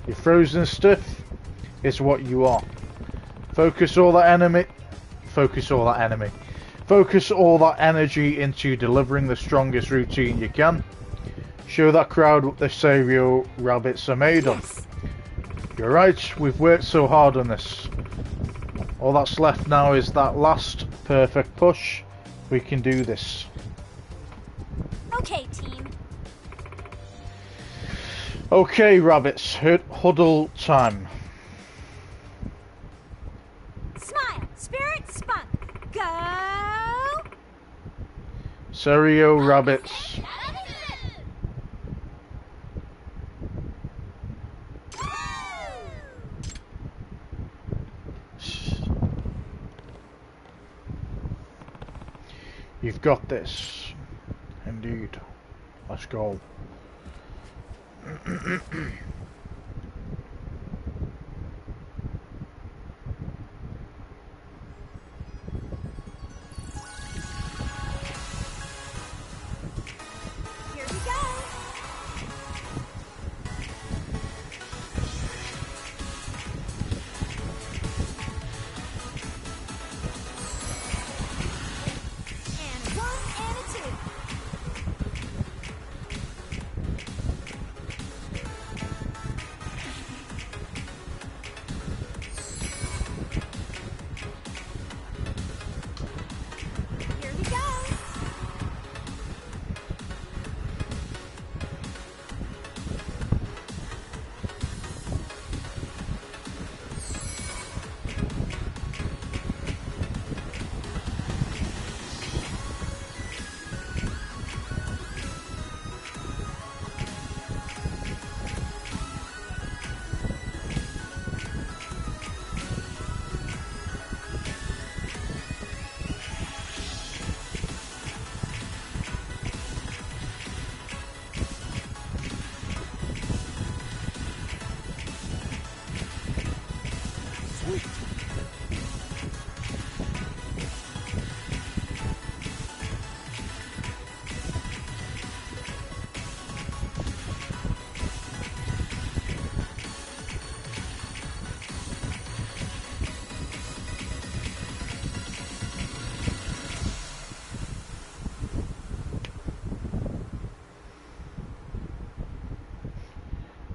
You're frozen stiff. It's what you are. Focus all that enemy. Focus all that enemy. Focus all that energy into delivering the strongest routine you can. Show that crowd what the Savio rabbits are made of. You're right, we've worked so hard on this. All that's left now is that last perfect push. We can do this. Okay, team. Okay, rabbits, huddle time. Smile, spirit, spunk. Go! Serio rabbits. You've got this. Indeed. Let's go. Here we go. And 1 and a 2. Here we go.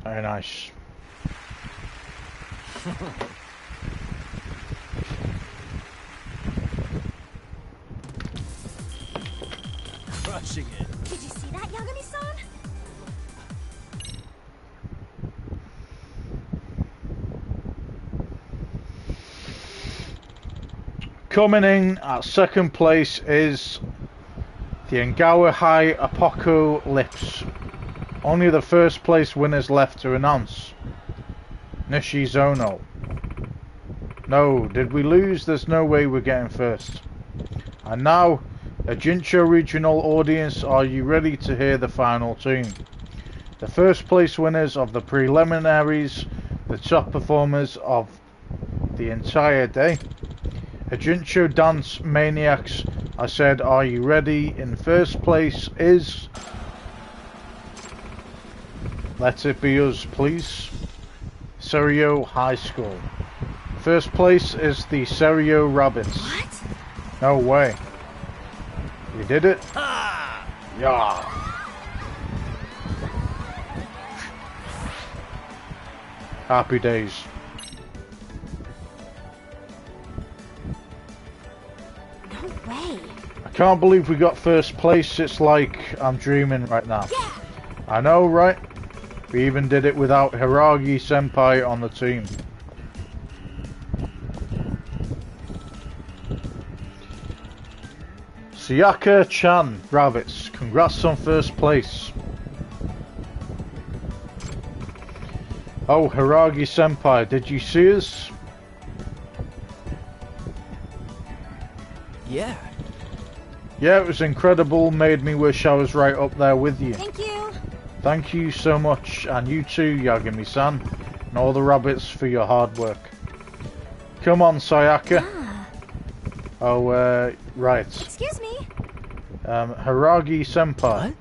Very nice. Crushing it. Did you see that, Yagami-san? Coming in at second place is the Ngawa High Apocalypse. Only the first place winners left to announce. Nishizono. No, did we lose? There's no way we're getting first. And now, a Jincho regional audience, are you ready to hear the final tune? The first place winners of the preliminaries, the top performers of the entire day. A Jincho dance maniacs, I said, are you ready? In first place is... Let it be us, please. Serio High School. First place is the Serio Rabbits. What? No way. You did it? Ha! Yeah. Happy days. No way. I can't believe we got first place. It's like I'm dreaming right now. Yeah. I know, right? We even did it without Hiragi Senpai on the team. Sayaka-chan, Rabbits, congrats on first place. Oh, Hiragi Senpai, did you see us? Yeah. Yeah, it was incredible, made me wish I was right up there with you. Thank you. Thank you so much, and you too, Yagami-san, and all the rabbits for your hard work. Come on, Sayaka. Ah. Oh, right. Excuse me. Hiragi Senpai.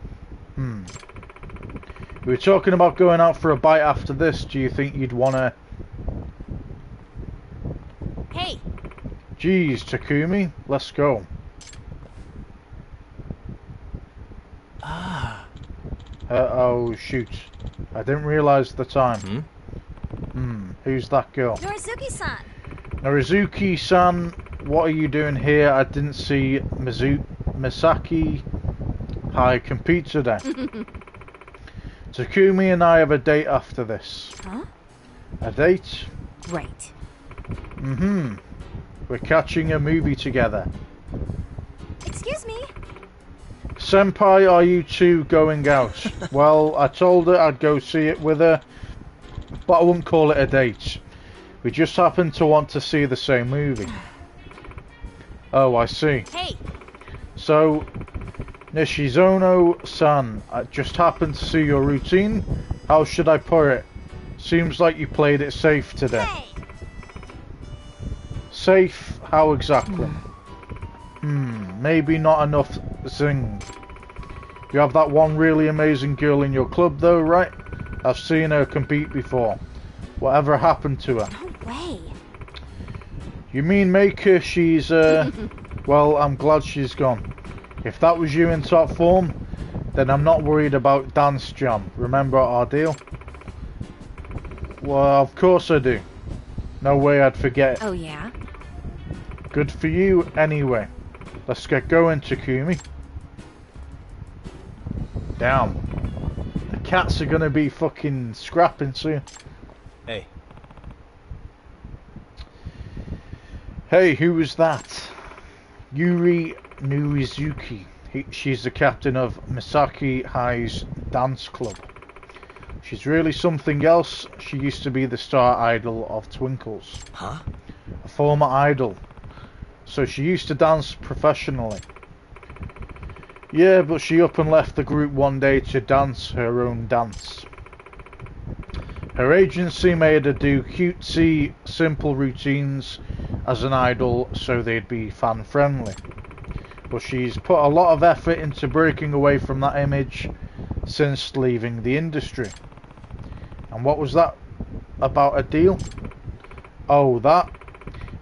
What? We were talking about going out for a bite after this. Do you think you'd wanna... Hey, Geez, Takumi, let's go. Oh shoot. I didn't realise the time. Who's that girl? Norizuki-san. Norizuki-san, what are you doing here? I didn't see Misaki Hi compete today. Takumi and I have a date after this. Huh? A date? Great. We're catching a movie together. Excuse me. Senpai, are you two going out? Well, I told her I'd go see it with her, but I wouldn't call it a date. We just happen to want to see the same movie. Oh, I see. Hey. So, Nishizono-san, I just happened to see your routine. How should I put it? Seems like you played it safe today. Hey. Safe? How exactly? Maybe not enough zing. You have that one really amazing girl in your club though, right? I've seen her compete before. Whatever happened to her? No way. You mean Maker? She's, well, I'm glad she's gone. If that was you in top form, then I'm not worried about Dance Jam. Remember our deal? Well, of course I do. No way I'd forget it. Oh yeah? Good for you, anyway. Let's get going, Takumi. Damn. The cats are gonna be fucking scrapping soon. Hey. Hey, who was that? Yuri Norizuki. She's the captain of Misaki High's dance club. She's really something else. She used to be the star idol of Twinkles. Huh? A former idol. So she used to dance professionally. Yeah, but she up and left the group one day to dance her own dance. Her agency made her do cutesy, simple routines as an idol so they'd be fan friendly. But she's put a lot of effort into breaking away from that image since leaving the industry. And what was that about a deal? Oh, that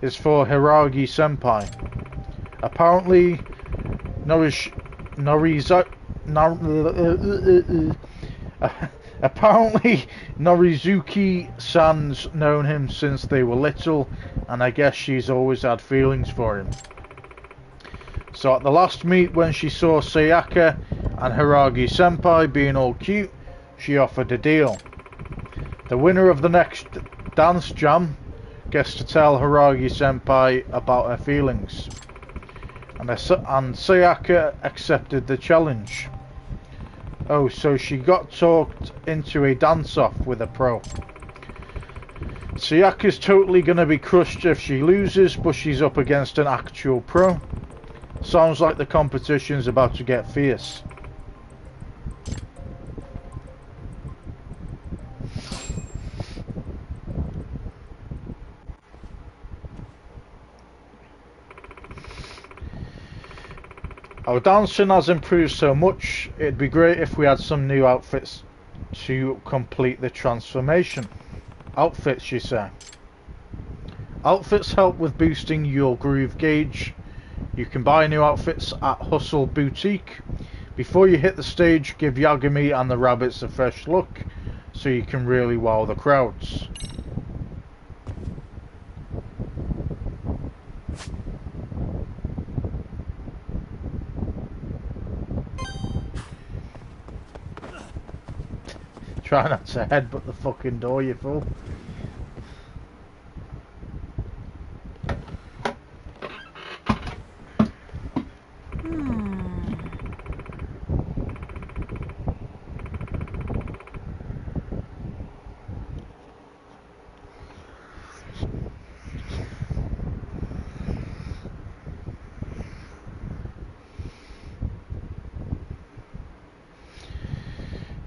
is for Hiragi Senpai. Apparently, apparently Norizuki-san's known him since they were little, and I guess she's always had feelings for him. So at the last meet, when she saw Sayaka and Hiragi Senpai being all cute, she offered a deal. The winner of the next dance jam gets to tell Hiragi Senpai about her feelings. And Sayaka accepted the challenge. Oh, so she got talked into a dance-off with a pro. Sayaka's totally gonna be crushed if she loses, but she's up against an actual pro. Sounds like the competition's about to get fierce. Our dancing has improved so much, it'd be great if we had some new outfits to complete the transformation. Outfits, you say? Outfits help with boosting your groove gauge. You can buy new outfits at Hustle Boutique. Before you hit the stage, give Yagami and the rabbits a fresh look so you can really wow the crowds. Try not to headbutt the fucking door, you fool.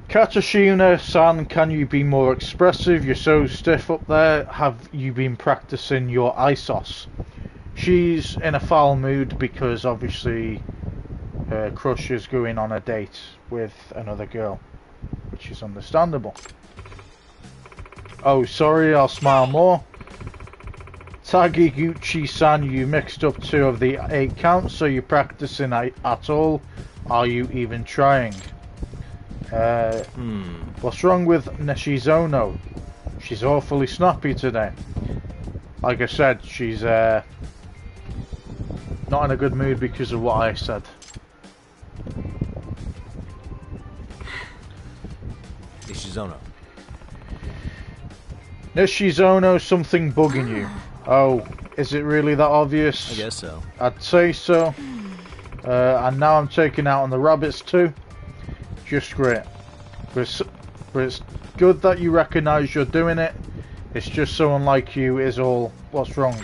Katashina-san, can you be more expressive? You're so stiff up there. Have you been practicing your isos? She's in a foul mood because obviously her crush is going on a date with another girl. which is understandable. Oh, sorry, I'll smile more. Tagiguchi-san, you mixed up 2 of the 8 counts, so you're practicing at all? Are you even trying? What's wrong with Nishizono? She's awfully snappy today. Like I said, she's not in a good mood because of what I said. Nishizono, something bugging you. Oh, is it really that obvious? I guess so. I'd say so. And now I'm taking out on the rabbits too. Just great. But it's good that you recognise you're doing it. It's just someone like you is all. What's wrong?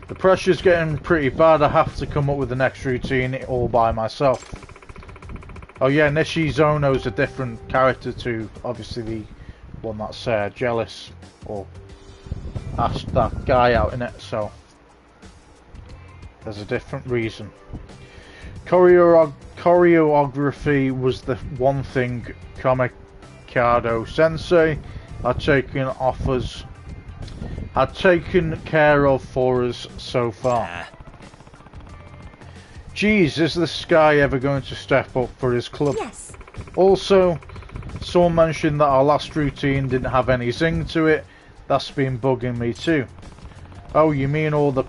The pressure's getting pretty bad. I have to come up with the next routine all by myself. Oh yeah, Nishizono's a different character to obviously the one that's jealous or asked that guy out in it, so there's a different reason. Choreography was the one thing Kamikado Sensei had taken care of for us so far. Geez, is this guy ever going to step up for his club? Yes. Also, someone mentioned that our last routine didn't have any zing to it. That's been bugging me too. Oh, you mean at the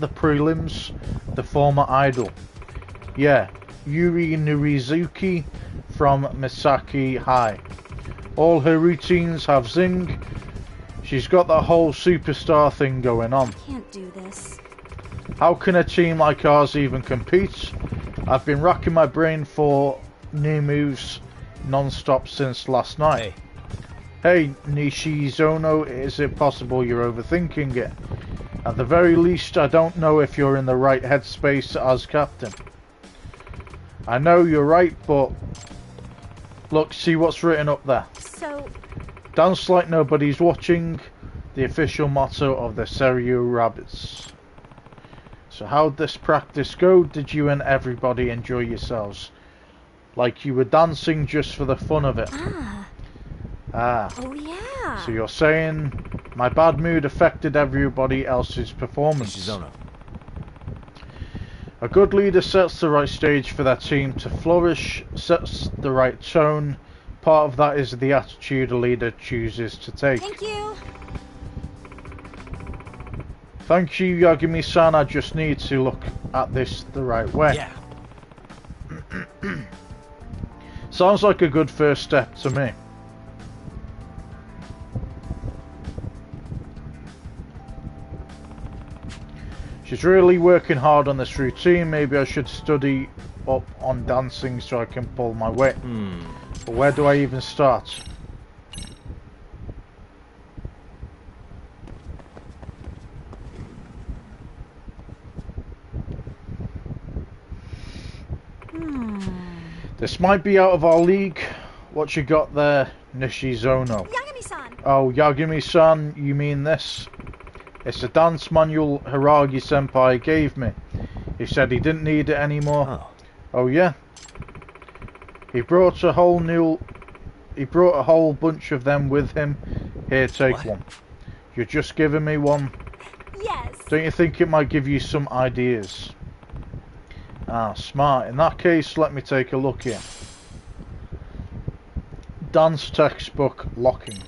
prelims, the former idol? Yeah, Yuri Norizuki from Misaki High. All her routines have zing. She's got that whole superstar thing going on. Can't do this. How can a team like ours even compete? I've been racking my brain for new moves non-stop since last night. Hey, Nishizono, is it possible you're overthinking it? At the very least, I don't know if you're in the right headspace as captain. I know you're right, but look, see what's written up there. So, Dance like nobody's watching, the official motto of the Seiryu Rabbits. So how'd this practice go? Did you and everybody enjoy yourselves? Like you were dancing just for the fun of it? Ah. Oh yeah. So you're saying my bad mood affected everybody else's performance? A good leader sets the right stage for their team to flourish, sets the right tone. Part of that is the attitude a leader chooses to take. Thank you. Thank you, Yagami-san. I just need to look at this the right way. Yeah. Sounds like a good first step to me. She's really working hard on this routine. Maybe I should study up on dancing so I can pull my weight. But where do I even start? This might be out of our league. What you got there, Nishizono? Yagami-san. Oh, Yagami-san, you mean this? It's a dance manual Hiragi-senpai gave me. He said he didn't need it anymore. Oh yeah? He brought a whole bunch of them with him. Here, take one. You're just giving me one. Yes. Don't you think it might give you some ideas? Ah, smart. In that case, let me take a look here. Dance textbook locking.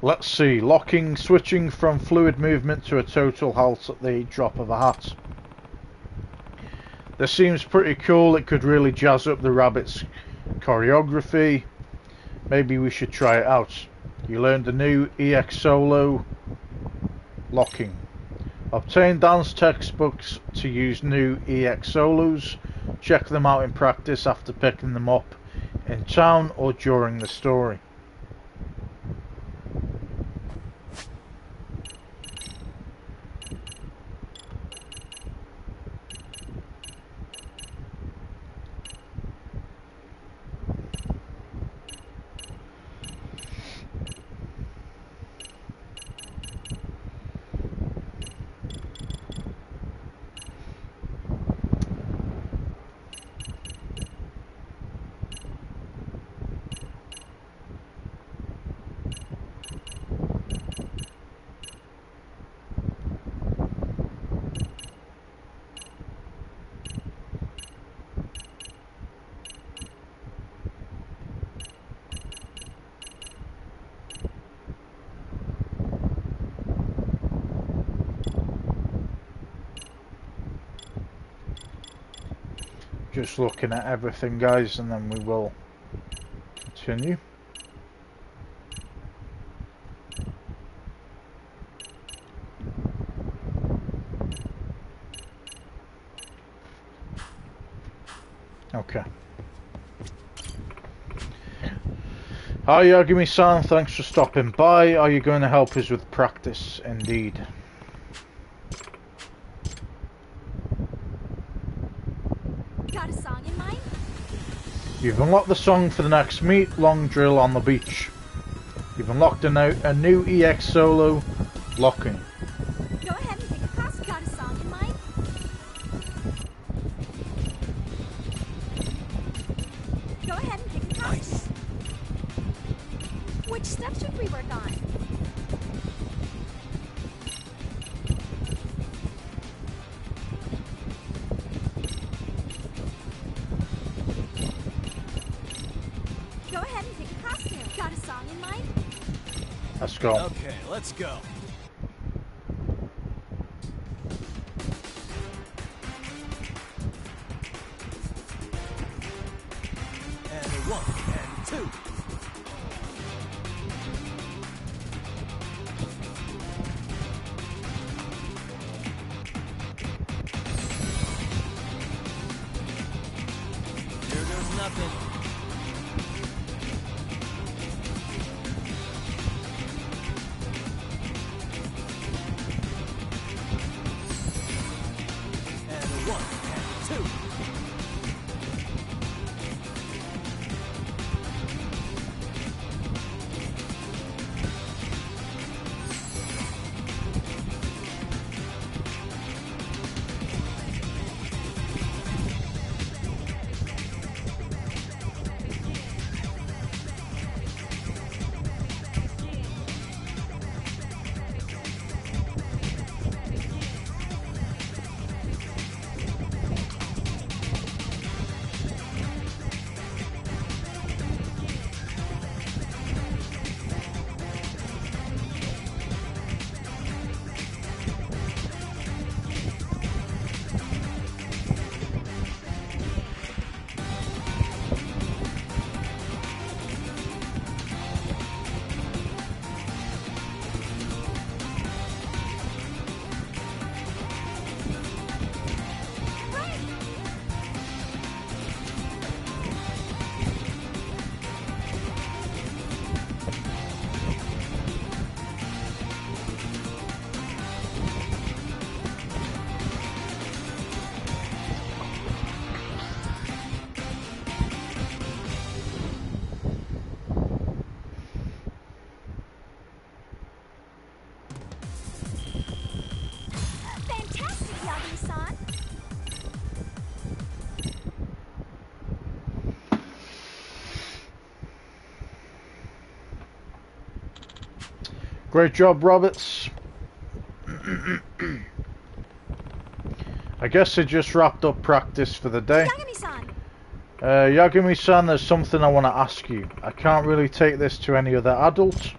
Let's see. Locking, switching from fluid movement to a total halt at the drop of a hat. This seems pretty cool. It could really jazz up the rabbit's choreography. Maybe we should try it out. You learned a new EX solo locking. Obtain dance textbooks to use new EX solos. Check them out in practice after picking them up in town or during the story. just looking at everything, guys, and then we will continue. Okay. Hi Yagami-san, thanks for stopping by. Are you going to help us with practice? Indeed. Got a song in mind? You've unlocked the song for the next meet, long drill on the beach. You've unlocked a new EX solo, locking. Go ahead and pick a cost. Got a song in mind? Go ahead and pick a cost. Nice. Which step should we work on? Go ahead and pick a costume. Got a song in mind? Let's go. Okay, let's go. And a 1 and 2. Here goes nothing. And a 1 and 2. Fantastic, Yagami-san. Great job, Roberts. I guess I just wrapped up practice for the day. Yagami-san. Yagami-san, there's something I want to ask you. I can't really take this to any other adult.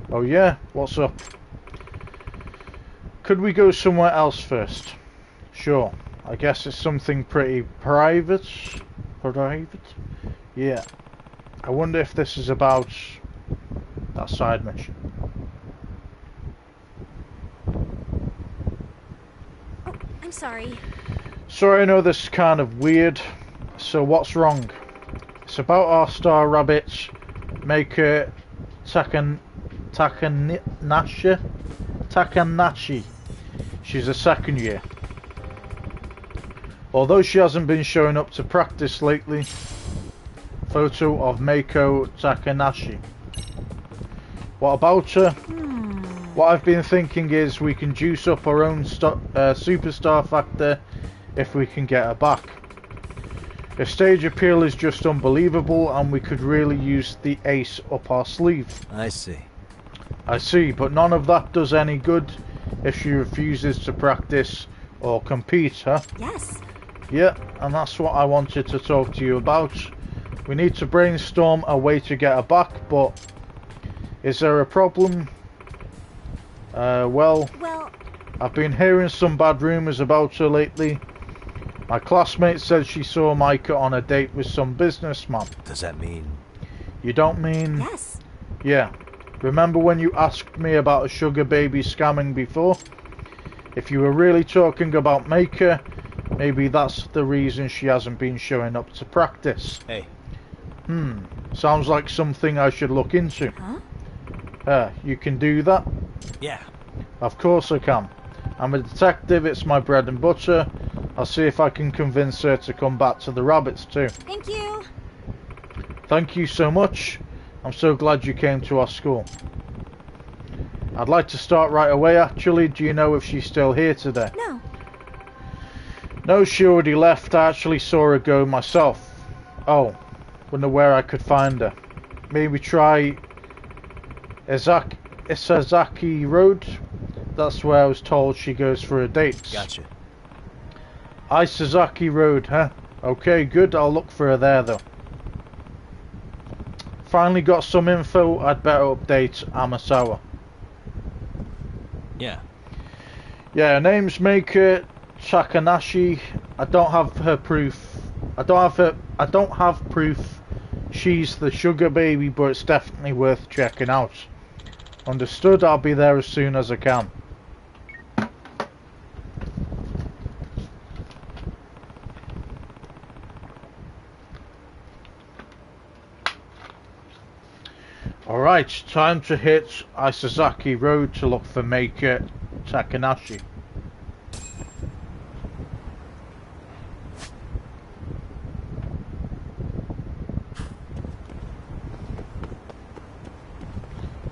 Oh yeah? What's up? Could we go somewhere else first? Sure. I guess it's something pretty private. Private? Yeah. I wonder if this is about that side mission. Oh, I'm sorry. Sorry, I know this is kind of weird. So what's wrong? It's about our star rabbit, Maker Takanashi. She's a second year. Although she hasn't been showing up to practice lately. Photo of Mako Takanashi. What about her? What I've been thinking is we can juice up our own superstar factor if we can get her back. Her stage appeal is just unbelievable and we could really use the ace up our sleeve. I see. I see, but none of that does any good if she refuses to practice or compete, huh? Yes. Yeah, and that's what I wanted to talk to you about. We need to brainstorm a way to get her back, but is there a problem? Well, Well, I've been hearing some bad rumours about her lately. My classmate said she saw Micah on a date with some businessman. Does that mean... You don't mean... Yes. Yeah. Remember when you asked me about a sugar baby scamming before? If you were really talking about Micah, maybe that's the reason she hasn't been showing up to practice. Hey. Sounds like something I should look into. Huh? You can do that? Yeah. Of course I can. I'm a detective, it's my bread and butter. I'll see if I can convince her to come back to the rabbits too. Thank you. Thank you so much. I'm so glad you came to our school. I'd like to start right away actually. Do you know if she's still here today? No. No, she already left. I actually saw her go myself. Oh, wonder where I could find her. Maybe try Isazaki Road. That's where I was told she goes for her dates. Gotcha. Isazaki Road, huh? Okay, good. I'll look for her there though. Finally got some info. I'd better update Amasawa. Yeah. Yeah, her name's Maker Takanashi. I don't have her proof. I don't have proof she's the sugar baby, but it's definitely worth checking out. Understood. I'll be there as soon as I can. Alright, time to hit Isazaki Road to look for Maker Takanashi.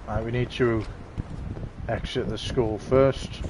Right, we need to exit the school first.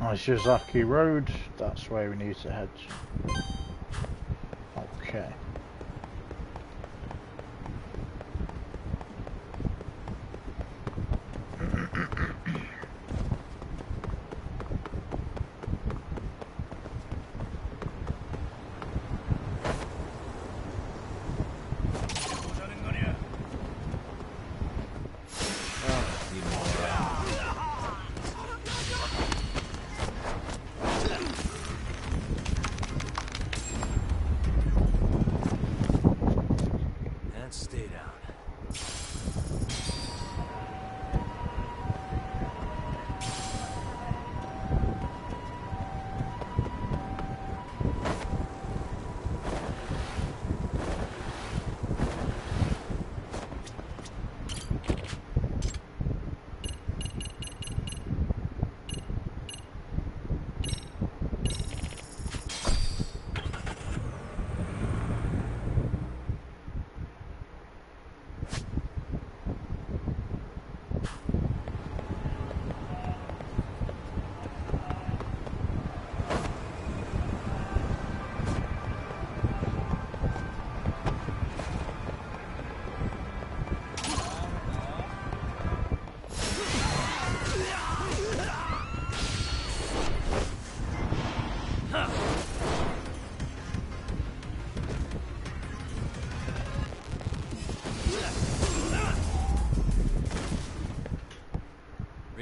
Ishizaki Road, that's where we need to head. Okay.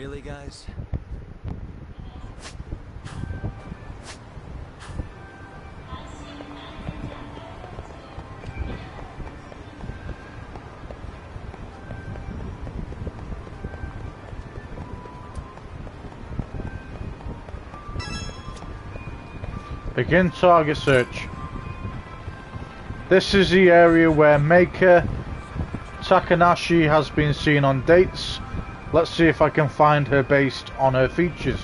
Really, guys? Begin target search. This is the area where Maker Takanashi has been seen on dates. Let's see if I can find her based on her features.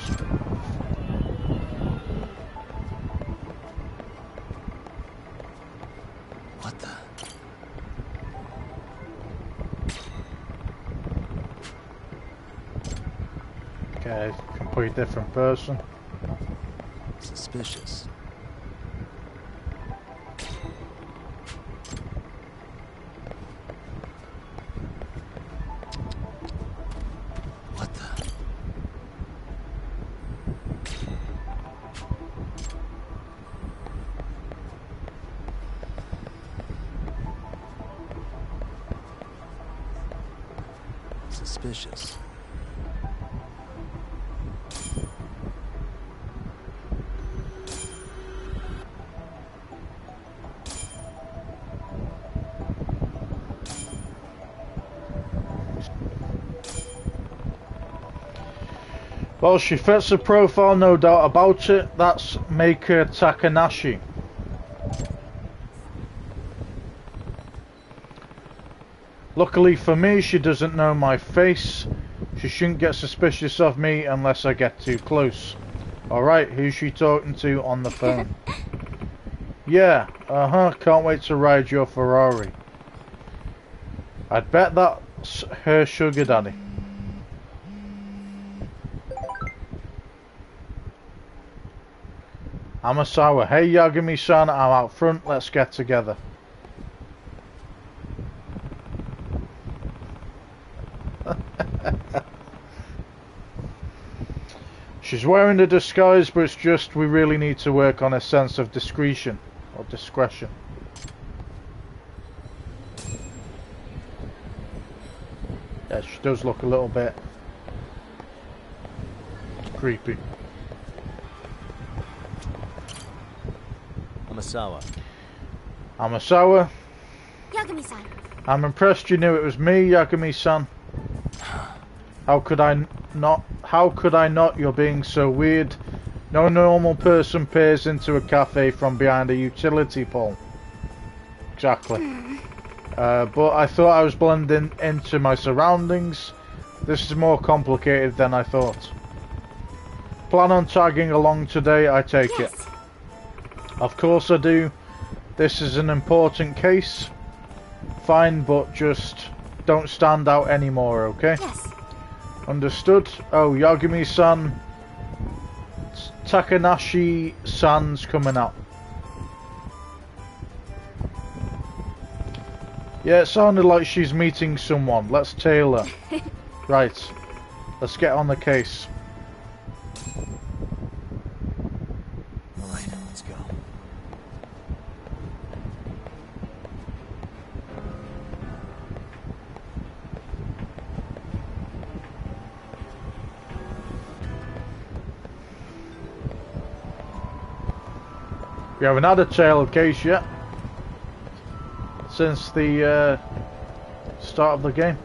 What the? Okay, complete different person. Suspicious. What the? Suspicious. Well, she fits the profile, no doubt about it. That's Maker Takanashi. Luckily for me, she doesn't know my face. She shouldn't get suspicious of me unless I get too close. Alright, who's she talking to on the phone? Yeah, can't wait to ride your Ferrari. I'd bet that's her sugar daddy. Amasawa, hey Yagami-san, I'm out front, let's get together. She's wearing a disguise, but it's just we really need to work on a sense of discretion, or discretion. Yeah, she does look a little bit creepy. Amasawa. Yagami-san. I'm impressed you knew it was me, Yagami-san. How could I not? You're being so weird. No normal person peers into a cafe from behind a utility pole. Exactly. But I thought I was blending into my surroundings. This is more complicated than I thought. Plan on tagging along today, I take it. Of course I do. This is an important case. Fine, but just don't stand out anymore, okay? Yes. Understood. Oh, Yagami-san. Takanashi-san's coming up. Yeah, it sounded like she's meeting someone. Let's tail her. Right. Let's get on the case. Alright, let's go. We haven't had a tailed case yet. Since the start of the game.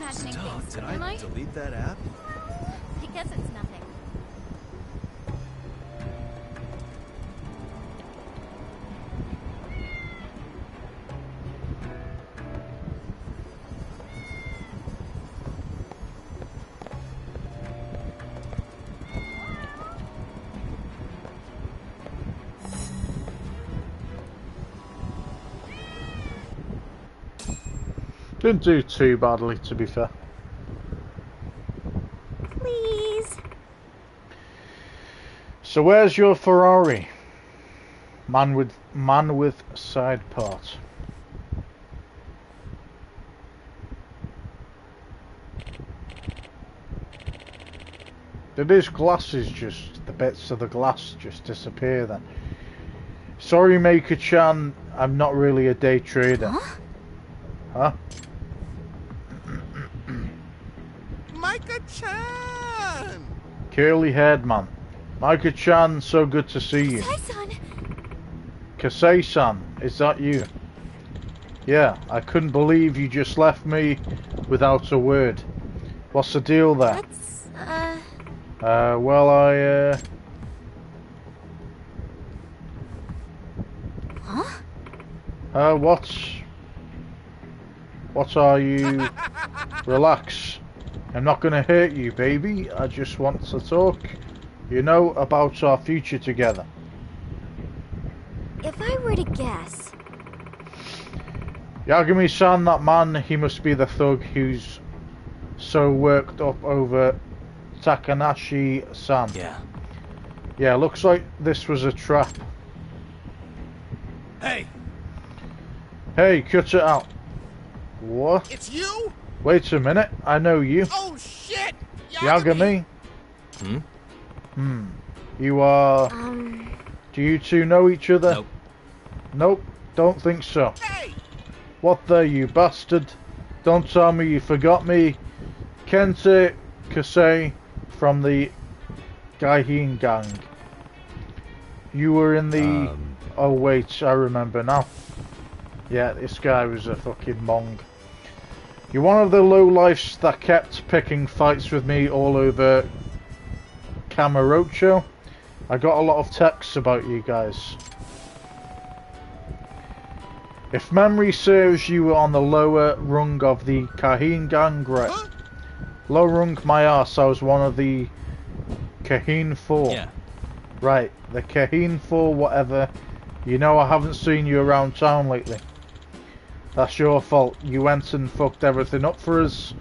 imagining Stop. things, Did am I I? delete that app? I guess it's nothing. Didn't do too badly, to be fair. Please. So where's your Ferrari? Man with side part. Did his glasses just, the bits of the glass just disappear then? Sorry, Maker-chan, I'm not really a day trader. Huh? Huh? Micah-chan! Curly-haired man. Maika-chan, so good to see you. Kasai-san. Kasei-san, is that you? Yeah, I couldn't believe you just left me without a word. What's the deal there? That's, Well, Huh? What are you? Relax. I'm not gonna hurt you, baby. I just want to talk, you know, about our future together. If I were to guess... Yagami-san, that man, he must be the thug who's so worked up over Takanashi-san. Yeah. Yeah, looks like this was a trap. Hey, Hey, cut it out. What? it's you? Wait a minute, I know you. Oh shit! Yagami? Hmm? You are... Do you two know each other? Nope. Nope, don't think so. Hey! What the, you bastard? Don't tell me you forgot me. Kente Kasei from the Gaihin gang. You were in the... Oh wait, I remember now. Yeah, this guy was a fucking mong. You're one of the lowlifes that kept picking fights with me all over Kamurocho. I got a lot of texts about you guys. If memory serves, you were on the lower rung of the Kahin gang, right? Huh? Low rung my ass, I was one of the Kahin 4. Yeah. Right, the Kahin 4 whatever. You know I haven't seen you around town lately. That's your fault. You went and fucked everything up for us.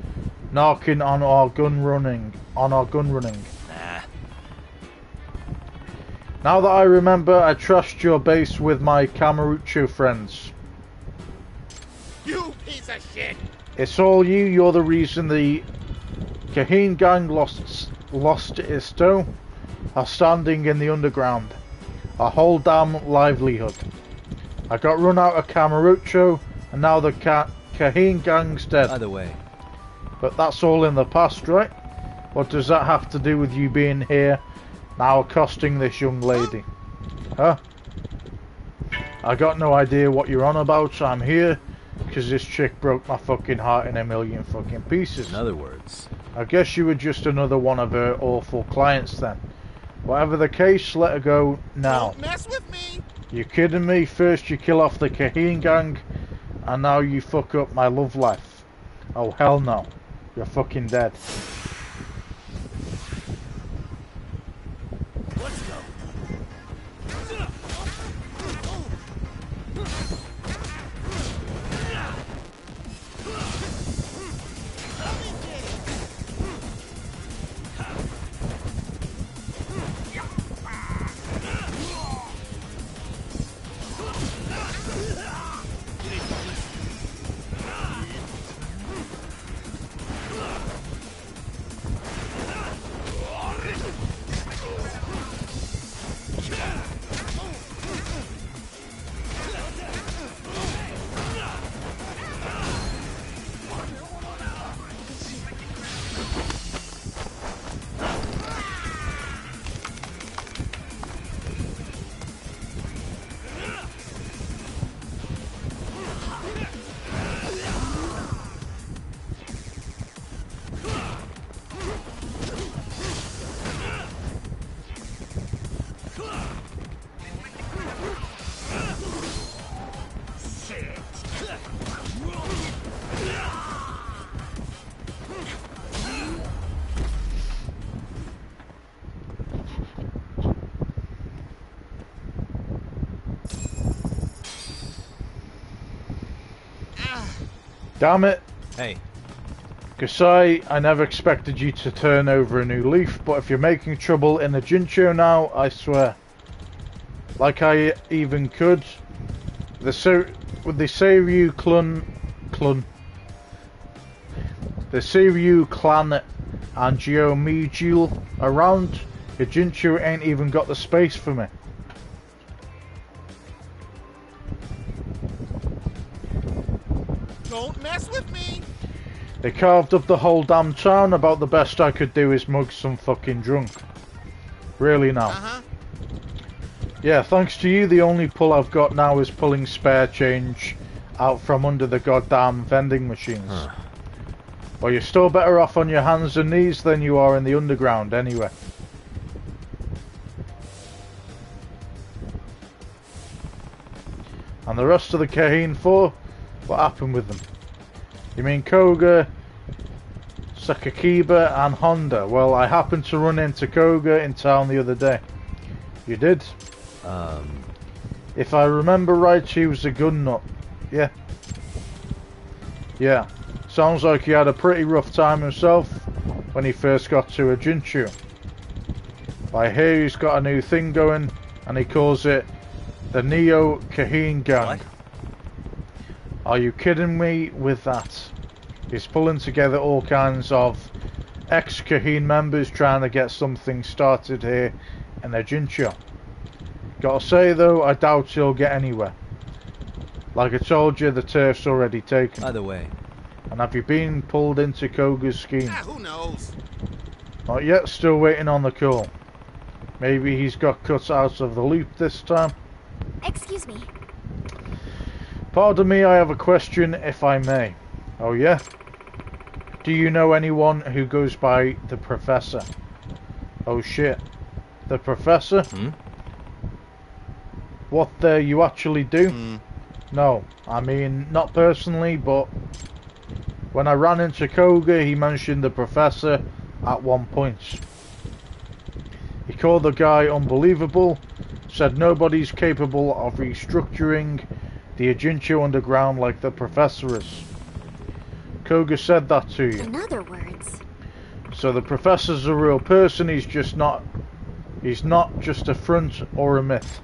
Narking on our gun running. Nah. Now that I remember, I trashed your base with my Kamurocho friends. You piece of shit! It's all you. You're the reason the Kahin gang lost its toe. Are standing in the underground. Our whole damn livelihood. I got run out of Kamurocho, and now the Kahin gang's dead. By the way, But that's all in the past, right? What does that have to do with you being here, now accosting this young lady? Huh? I got no idea what you're on about. I'm here because this chick broke my fucking heart in a million fucking pieces. in other words, I guess you were just another one of her awful clients then. Whatever the case, let her go now. Don't mess with me! You kidding me? First you kill off the Kahin gang, and now you fuck up my love life. Oh hell no. You're fucking dead. Let's go. Damn it. Hey, Kasai, I never expected you to turn over a new leaf, but if you're making trouble in the Jincho now, I swear. Like I even could. With the Seiryu the Seiryu clan and Geomijul around, the Jincho ain't even got the space for me. Don't mess with me. They carved up the whole damn town. About the best I could do is mug some fucking drunk. Really now. Yeah, thanks to you, the only pull I've got now is pulling spare change out from under the goddamn vending machines. Well, you're still better off on your hands and knees than you are in the underground, anyway. And the rest of the Kahine 4? What happened with them? You mean Koga, Sakakiba and Honda? Well, I happened to run into Koga in town the other day. You did? If I remember right, he was a gun nut. Yeah. Yeah. Sounds like he had a pretty rough time himself when he first got to a Jinchu. I hear he's got a new thing going, and he calls it the Neo Kahine Gang. What? Are you kidding me with that? He's pulling together all kinds of ex-Kahine members trying to get something started here in a Jincho. Gotta say though, I doubt he'll get anywhere. Like I told you, the turf's already taken. By the way. And have you been pulled into Koga's scheme? Who knows? Not yet, still waiting on the call. Maybe he's got cut out of the loop this time. Excuse me. Pardon me, I have a question, if I may. Oh yeah? Do you know anyone who goes by the Professor? Oh shit. The Professor? What you actually do? No, I mean, not personally, but when I ran into Koga, he mentioned the Professor at one point. He called the guy unbelievable, said nobody's capable of restructuring the Jincho underground like the Professor is. Koga said that to you. In other words. So the Professor's a real person, he's not just a front or a myth.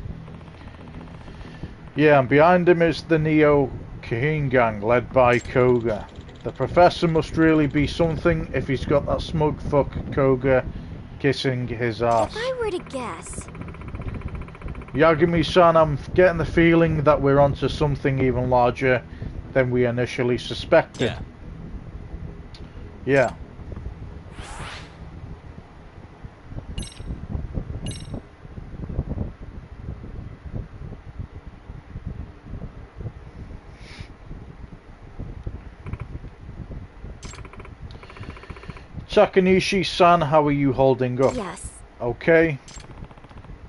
Yeah, and behind him is the Neo Kahine Gang, led by Koga. The Professor must really be something if he's got that smug fuck Koga kissing his ass. If I were to guess. Yagami-san, I'm getting the feeling that we're onto something even larger than we initially suspected. Yeah. Takanishi-san, how are you holding up? Yes. Okay.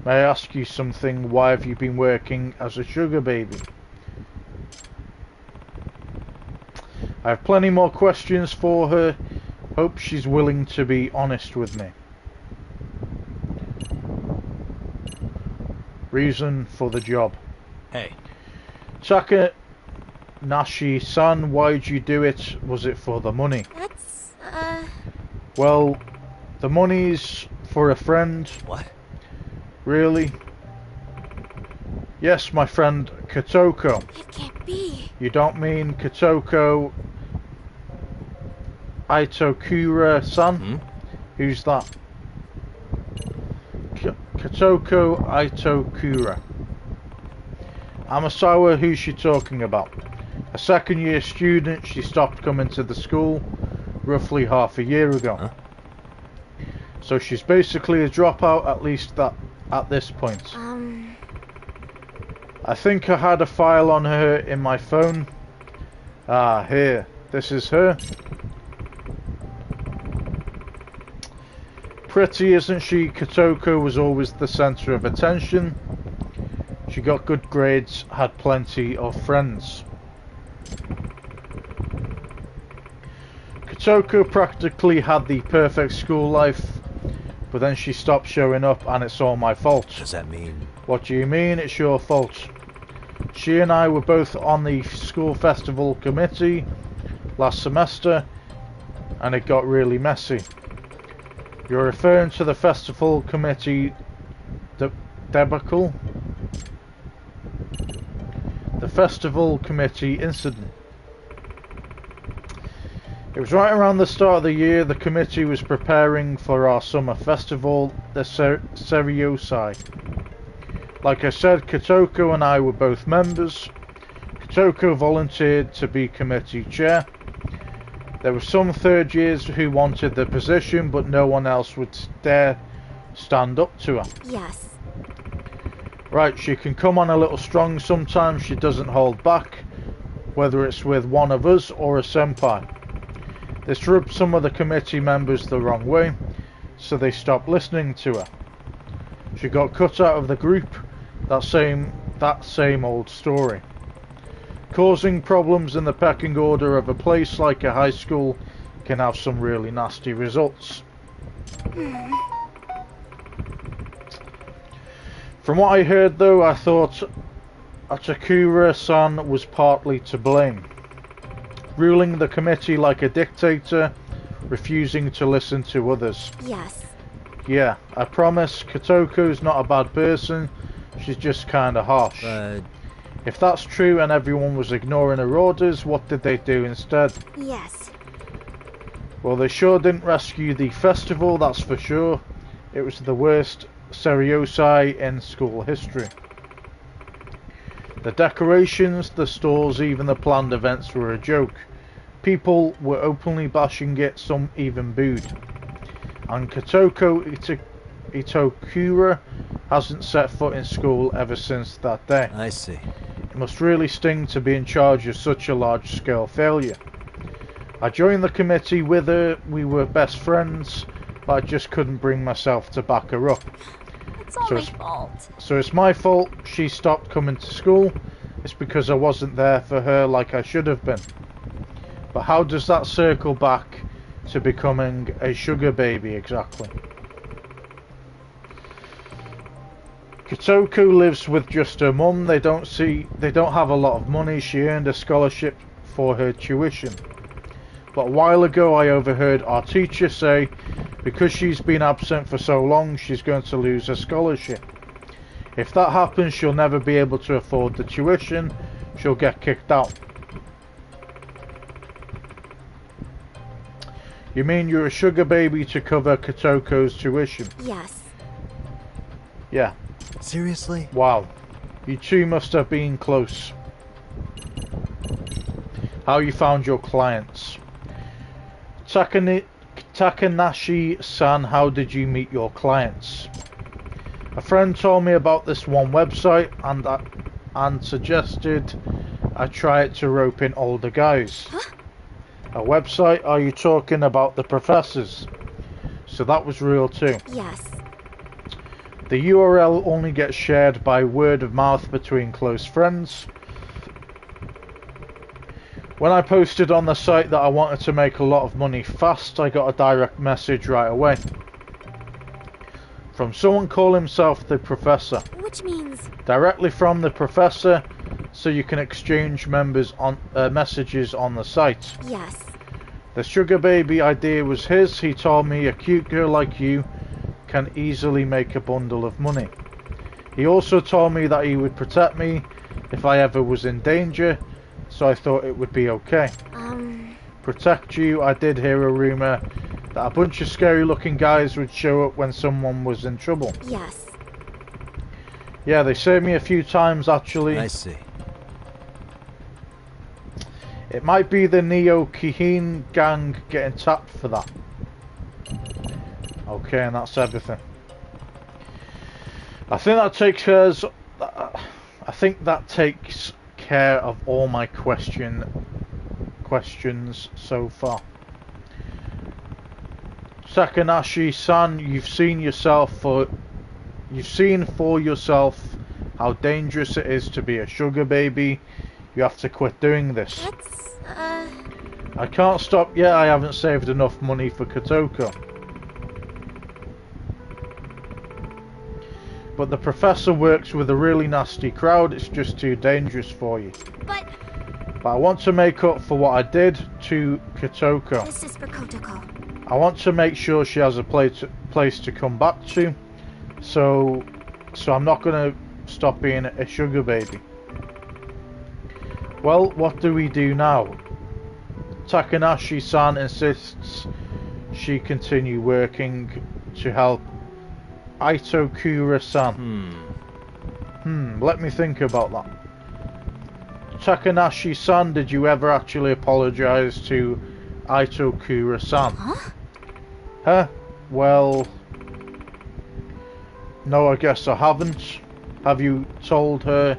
May I ask you something? Why have you been working as a sugar baby? I have plenty more questions for her. Hope she's willing to be honest with me. Reason for the job. Hey. Takanashi-san, why'd you do it? Was it for the money? That's, Well, the money's for a friend. What? Really? Yes, my friend Kotoko. it can't be. You don't mean Kotoko Itokura-san? Who's that? Kotoko Itokura. Amasawa, who's she talking about? A second year student, she stopped coming to the school roughly half a year ago. So she's basically a dropout, at least at this point. I think I had a file on her in my phone. Ah, here. This is her. Pretty, isn't she? Kotoko was always the centre of attention. She got good grades, had plenty of friends. Kotoko practically had the perfect school life, but then she stopped showing up and it's all my fault. What does that mean? What do you mean it's your fault? She and I were both on the school festival committee last semester, and it got really messy. You're referring to the festival committee debacle? The festival committee incident. It was right around the start of the year. The committee was preparing for our summer festival, the Seriosai. Like I said, Kotoko and I were both members. Kotoko volunteered to be committee chair. There were some third years who wanted the position, but no one else would dare stand up to her. Yes. Right, she can come on a little strong sometimes. She doesn't hold back, whether it's with one of us or a senpai. This rubbed some of the committee members the wrong way, so they stopped listening to her. She got cut out of the group. That same old story. Causing problems in the pecking order of a place like a high school can have some really nasty results. From what I heard though, I thought Atakura-san was partly to blame. Ruling the committee like a dictator, refusing to listen to others. Yes. Yeah, I promise, Kotoko's not a bad person, she's just kinda harsh. If that's true and everyone was ignoring her orders, what did they do instead? Yes. Well, they sure didn't rescue the festival, that's for sure. It was the worst Seriosai in school history. The decorations, the stalls, even the planned events were a joke. People were openly bashing it, some even booed. And Kotoko Itokura hasn't set foot in school ever since that day. I see. It must really sting to be in charge of such a large-scale failure. I joined the committee with her, we were best friends, but I just couldn't bring myself to back her up. It's all my fault. So it's my fault she stopped coming to school. It's because I wasn't there for her like I should have been. But how does that circle back to becoming a sugar baby exactly? Kotoko lives with just her mum. They don't have a lot of money. She earned a scholarship for her tuition. But a while ago I overheard our teacher say because she's been absent for so long she's going to lose her scholarship. If that happens she'll never be able to afford the tuition. She'll get kicked out. You mean you're a sugar baby to cover Kotoko's tuition? Yes. Yeah. Seriously? Wow. You two must have been close. How you found your clients? Takanashi-san, how did you meet your clients? A friend told me about this one website and suggested I try it to rope in older guys. Huh? A website? Are you talking about the professors? So that was real too. Yes. The URL only gets shared by word of mouth between close friends. When I posted on the site that I wanted to make a lot of money fast, I got a direct message right away. From someone called himself the Professor. Which means? Directly from the Professor, so you can exchange messages on the site. Yes. The sugar baby idea was his. He told me a cute girl like you can easily make a bundle of money. He also told me that he would protect me if I ever was in danger, so I thought it would be okay. Protect you? I did hear a rumour that a bunch of scary looking guys would show up when someone was in trouble. Yes. Yeah, they saved me a few times actually. I see. It might be the Neo Kihin gang getting tapped for that. Okay, and that's everything. I think that takes care of all my questions so far. Takanashi-san, you've seen for yourself how dangerous it is to be a sugar baby. You have to quit doing this. I can't stop yet. I haven't saved enough money for Kotoko. But the professor works with a really nasty crowd. It's just too dangerous for you. But I want to make up for what I did to Kotoko. this is for Kotoko. I want to make sure she has a place to come back to. So I'm not going to stop being a sugar baby. Well, what do we do now? Takanashi-san insists she continue working to help Itokura-san. Let me think about that. Takanashi-san, did you ever actually apologize to Itokura-san? Huh? Well... no, I guess I haven't. Have you told her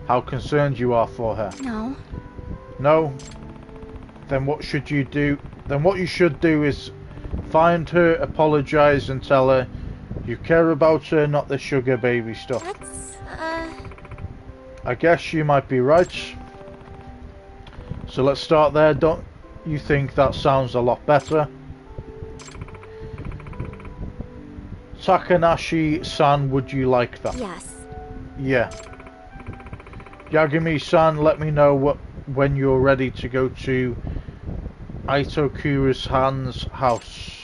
how concerned you are for her? No. No? Then what should you do? Then what you should do is find her, apologize, and tell her you care about her, not the sugar baby stuff. That's, I guess you might be right. So let's start there. Don't you think that sounds a lot better? Takanashi-san, would you like that? yes. Yeah. Yagami-san, let me know when you're ready to go to Itokura's house.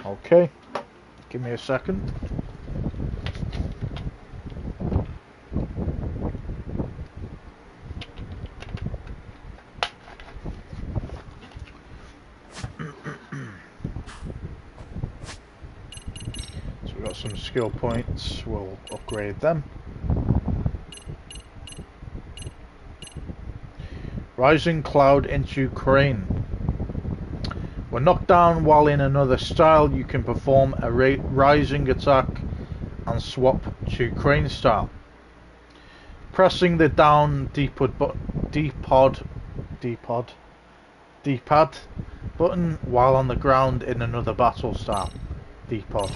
Okay. Give me a second. So we've got some skill points. We'll upgrade them. Rising cloud into crane. When knocked down while in another style, you can perform a rising attack and swap to crane style. Pressing the down D-pad button while on the ground in another battle style. D-pad.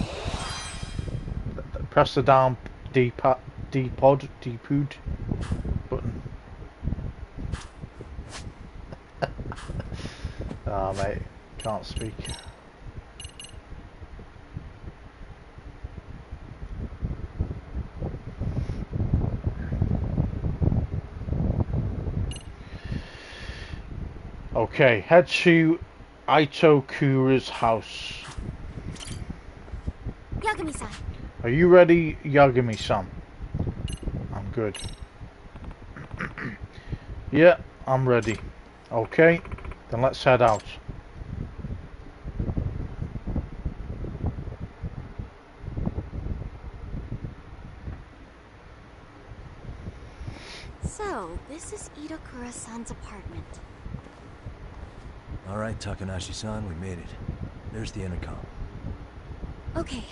Press the down D-pad button. Ah, mate, can't speak. Okay, head to Itokura's house. Yagami-san. Are you ready, Yagami-san? I'm good. Yeah, I'm ready. Okay, then let's head out. So, this is Itokura-san's apartment. Alright, Takanashi-san, we made it. There's the intercom. Okay.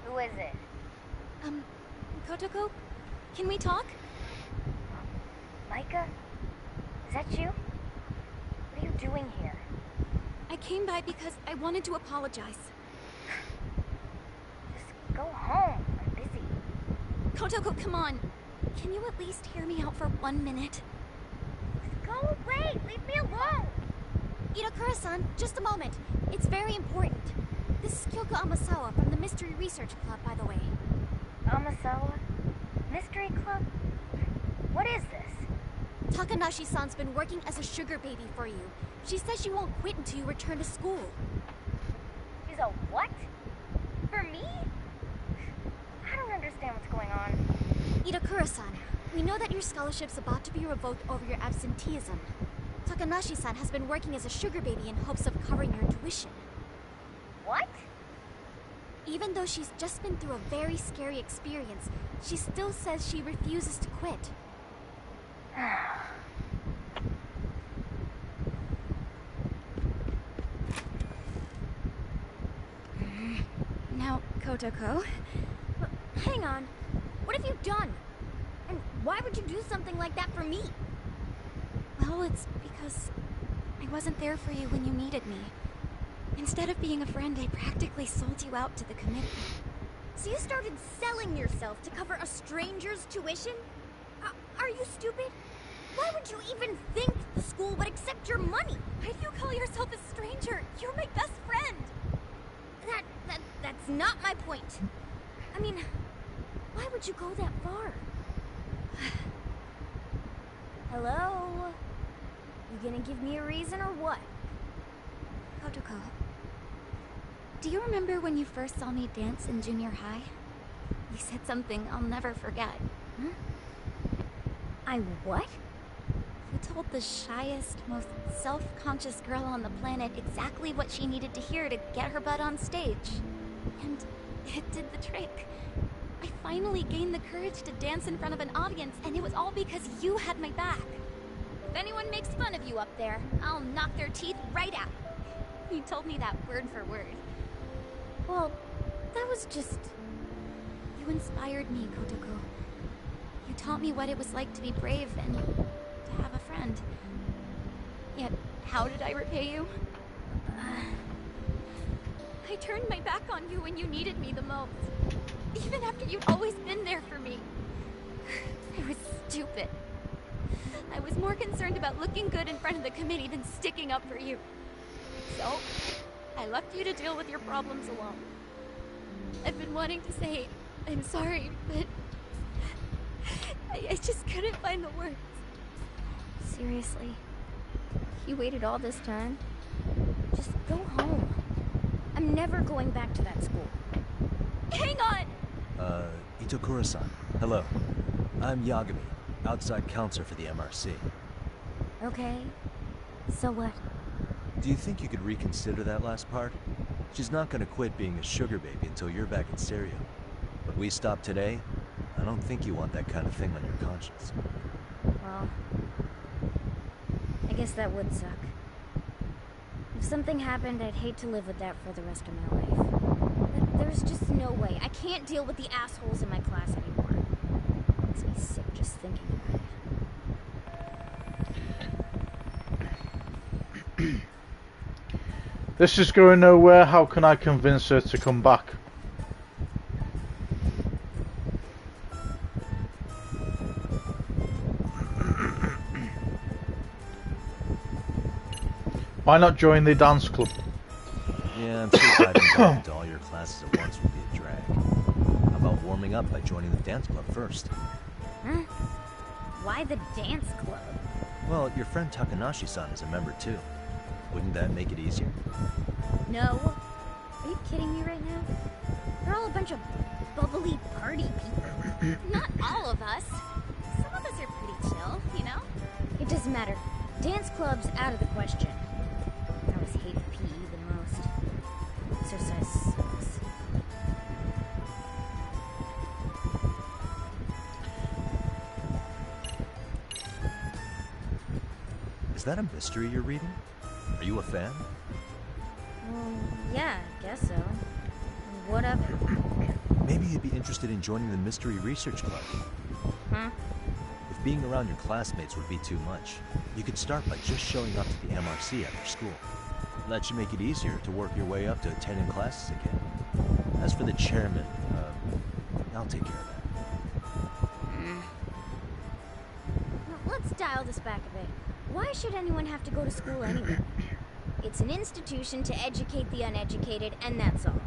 Who is it? Kotoko? Can we talk? Micah? Is that you? What are you doing here? I came by because I wanted to apologize. Just go home. I'm busy. Kotoko, come on. Can you at least hear me out for 1 minute? Just go away! Leave me alone! Itakura-san, just a moment. It's very important. This is Kyoko Amasawa from the Mystery Research Club, by the way. Amasawa? Mystery Club? What is this? Takanashi-san's been working as a sugar baby for you. She says she won't quit until you return to school. She's a what? For me? I don't understand what's going on. Itakura-san, we know that your scholarship's about to be revoked over your absenteeism. Takanashi-san has been working as a sugar baby in hopes of covering your tuition. What? Even though she's just been through a very scary experience, she still says she refuses to quit. Now, Kotoko... Hang on. What have you done? And why would you do something like that for me? Well, it's because I wasn't there for you when you needed me. Instead of being a friend, I practically sold you out to the committee. So you started selling yourself to cover a stranger's tuition? Are you stupid? Why would you even think the school would accept your money? Why do you call yourself a stranger? You're my best friend. That's not my point. I mean, why would you go that far? Hello? You gonna give me a reason or what? Kotoko, do you remember when you first saw me dance in junior high? You said something I'll never forget. Huh? I what? You told the shyest, most self-conscious girl on the planet exactly what she needed to hear to get her butt on stage. And it did the trick. I finally gained the courage to dance in front of an audience, and it was all because you had my back. If anyone makes fun of you up there, I'll knock their teeth right out. You told me that word for word. Well, that was just... You inspired me, Kotoko. You taught me what it was like to be brave and to have a friend. Yet, how did I repay you? I turned my back on you when you needed me the most. Even after you'd always been there for me. I was stupid. I was more concerned about looking good in front of the committee than sticking up for you. So, I left you to deal with your problems alone. I've been wanting to say I'm sorry, but I just couldn't find the words. Seriously? You waited all this time? Just go home. I'm never going back to that school. Hang on! Itokura-san. Hello. I'm Yagami, outside counselor for the MRC. Okay. So what? Do you think you could reconsider that last part? She's not gonna quit being a sugar baby until you're back in stereo. But we stop today, I don't think you want that kind of thing on your conscience. Well, I guess that would suck. If something happened, I'd hate to live with that for the rest of my life. But there's just no way. I can't deal with the assholes in my class anymore. Makes me sick just thinking about it. This is going nowhere. How can I convince her to come back? Why not join the dance club? Yeah, I'm sure diving back into all your classes at once would be a drag. How about warming up by joining the dance club first? Huh? Why the dance club? Well, your friend Takanashi-san is a member too. Wouldn't that make it easier? No. Are you kidding me right now? They're all a bunch of bubbly party people. Not all of us. Some of us are pretty chill, you know? It doesn't matter. Dance club's out of the question. I always hated PE the most. Exercise sucks. Is that a mystery you're reading? Are you a fan? Yeah, I guess so. What of it? Maybe you'd be interested in joining the Mystery Research Club. Huh? If being around your classmates would be too much, you could start by just showing up to the MRC after school. That should make it easier to work your way up to attending classes again. As for the chairman, I'll take care of that. Well, let's dial this back a bit. Why should anyone have to go to school anyway? It's an institution to educate the uneducated, and that's all.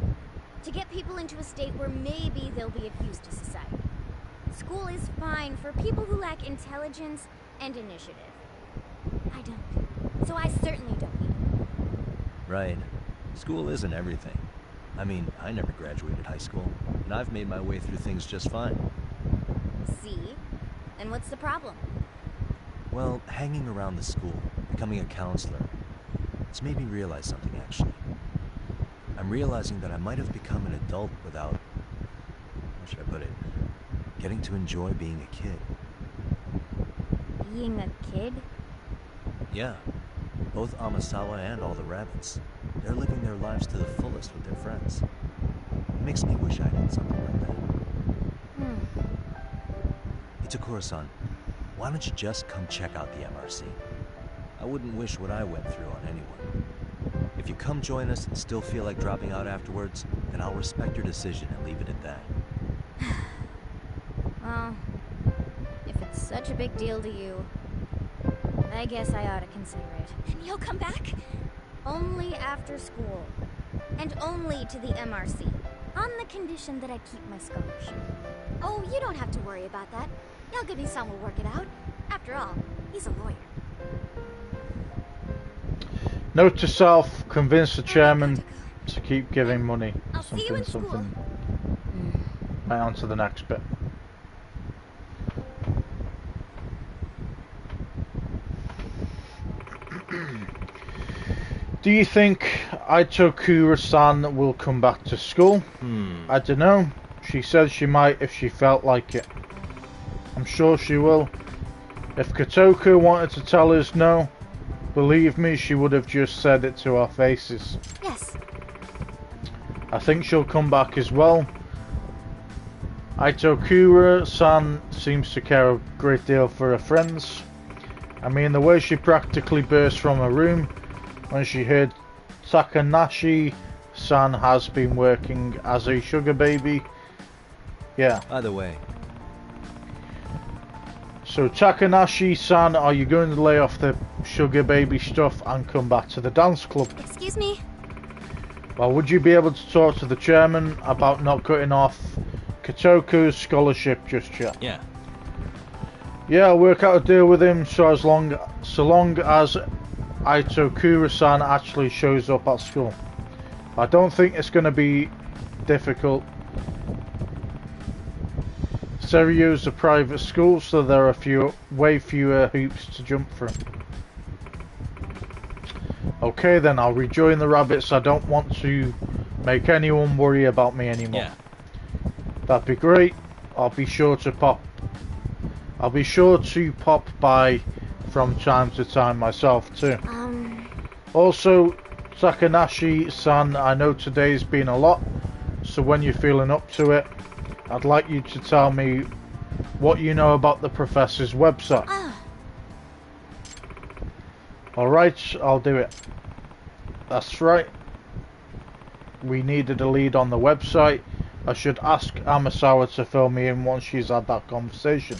To get people into a state where maybe they'll be of use to society. School is fine for people who lack intelligence and initiative. I don't. So I certainly don't need it. Right. School isn't everything. I mean, I never graduated high school, and I've made my way through things just fine. See? And what's the problem? Well, hanging around the school, becoming a counselor, it's made me realize something, actually. I'm realizing that I might have become an adult without, how should I put it, getting to enjoy being a kid. Being a kid? Yeah, both Amasawa and all the rabbits. They're living their lives to the fullest with their friends. It makes me wish I did something like that. Itakura-san, why don't you just come check out the MRC? I wouldn't wish what I went through on anyone. If you come join us and still feel like dropping out afterwards, then I'll respect your decision and leave it at that. Well, if it's such a big deal to you, I guess I ought to consider it. And you'll come back? Only after school. And only to the MRC. On the condition that I keep my scholarship. Oh, you don't have to worry about that. Yagami-san will work it out. After all, he's a lawyer. Note to self, convince the chairman to keep giving money. I'll see you in school. Right on to the next bit. Do you think Itokura-san will come back to school? I don't know. She said she might if she felt like it. I'm sure she will. If Kotoko wanted to tell us no, believe me, she would have just said it to our faces. Yes. I think she'll come back as well. Itokura-san seems to care a great deal for her friends. I mean, the way she practically burst from her room when she heard Takanashi-san has been working as a sugar baby. Yeah. By the way. So Takanashi-san, are you going to lay off the sugar baby stuff and come back to the dance club? Excuse me? Well, would you be able to talk to the chairman about not cutting off Kotoku's scholarship just yet? Yeah. Yeah, I'll work out a deal with him so long as Itokura-san actually shows up at school. I don't think it's going to be difficult. Serio's a private school, so there are way fewer hoops to jump through. Okay then, I'll rejoin the rabbits. I don't want to make anyone worry about me anymore. Yeah. That'd be great. I'll be sure to pop by from time to time myself too. Also, Takanashi-san, I know today's been a lot, so when you're feeling up to it, I'd like you to tell me what you know about the professor's website. Alright, I'll do it. That's right. We needed a lead on the website. I should ask Amasawa to fill me in once she's had that conversation.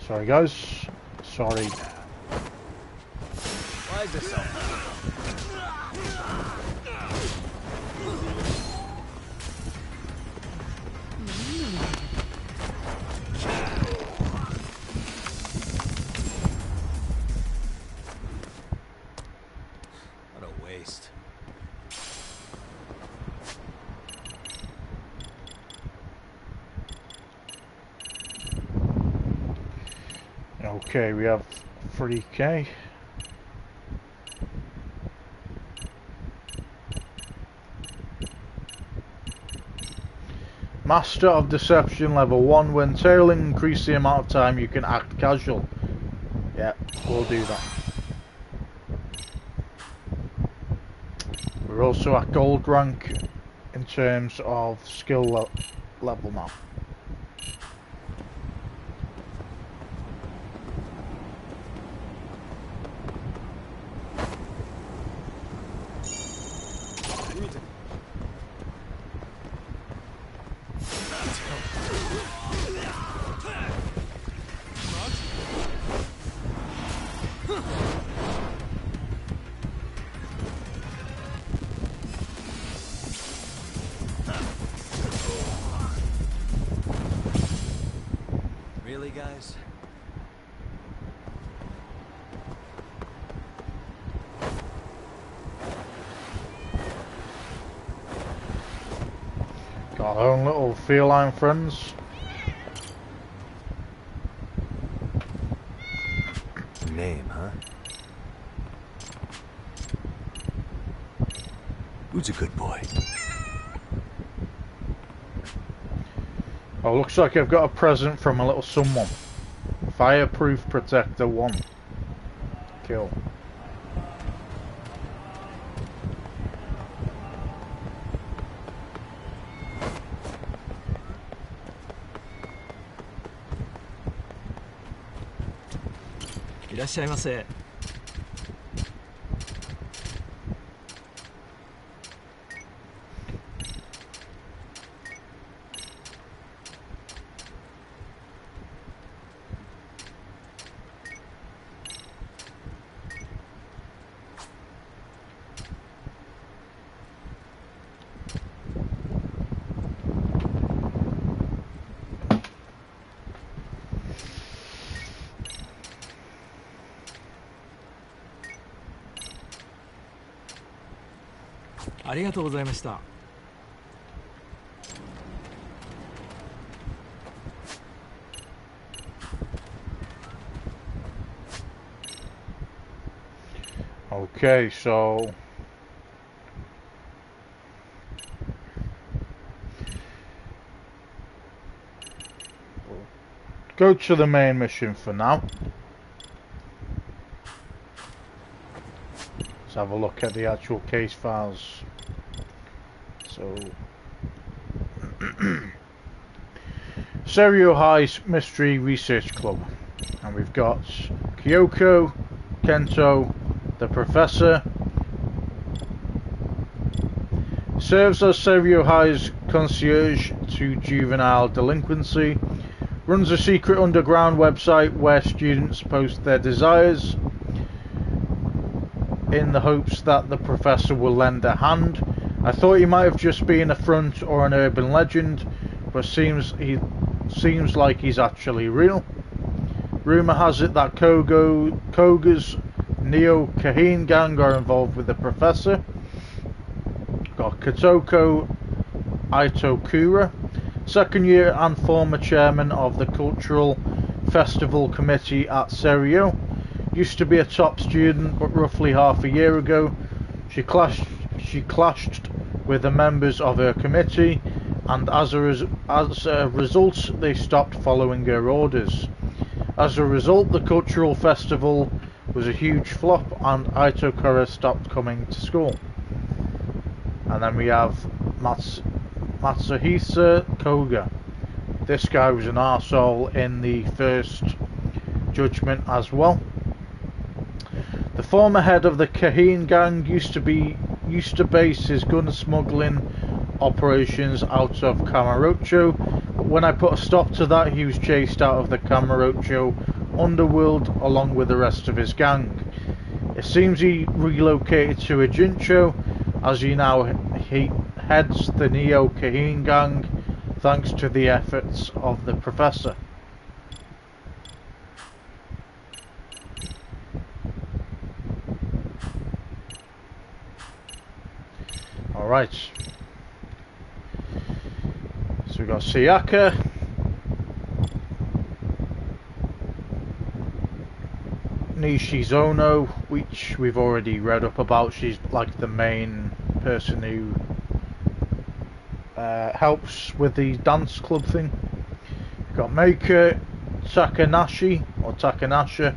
Sorry guys. Sorry. Why is this so? What a waste. Okay, we have 3k. Master of Deception level 1. When tailing, increase the amount of time you can act casual. Yeah, we'll do that. We're also at gold rank in terms of skill level now. Really, guys? Got our own little feline friends. Name, huh? Who's a good boy? Oh, looks like I've got a present from a little someone. Fireproof Protector 1. Kill. ありがとうございました。Okay, so go to the main mission for now. Let's have a look at the actual case files. So Serio High's Mystery Research Club, and we've got Kyoko, Kento, the Professor. Serves as Serio High's concierge to juvenile delinquency. Runs a secret underground website where students post their desires in the hopes that the Professor will lend a hand. I thought he might have just been a front or an urban legend, but seems like he's actually real. Rumour has it that Koga's Neo Kahine gang are involved with the Professor. Got Kotoko Itokura, second year and former chairman of the Cultural Festival Committee at Serio. Used to be a top student, but roughly half a year ago she clashed with the members of her committee, and as a result they stopped following her orders. As a result, the cultural festival was a huge flop and Itokura stopped coming to school. And then we have Matsuhisa Koga. This guy was an arsehole in the first Judgement as well. The former head of the Kahine gang used to base his gun smuggling operations out of Kamurocho, but when I put a stop to that, he was chased out of the Kamurocho underworld along with the rest of his gang. It seems he relocated to Ejincho, as he now heads the Neo Kahine gang thanks to the efforts of the Professor. Alright, so we've got Sayaka, Nishizono, which we've already read up about. She's like the main person who helps with the dance club thing. We've got Maker Takanashi, or Takanashi,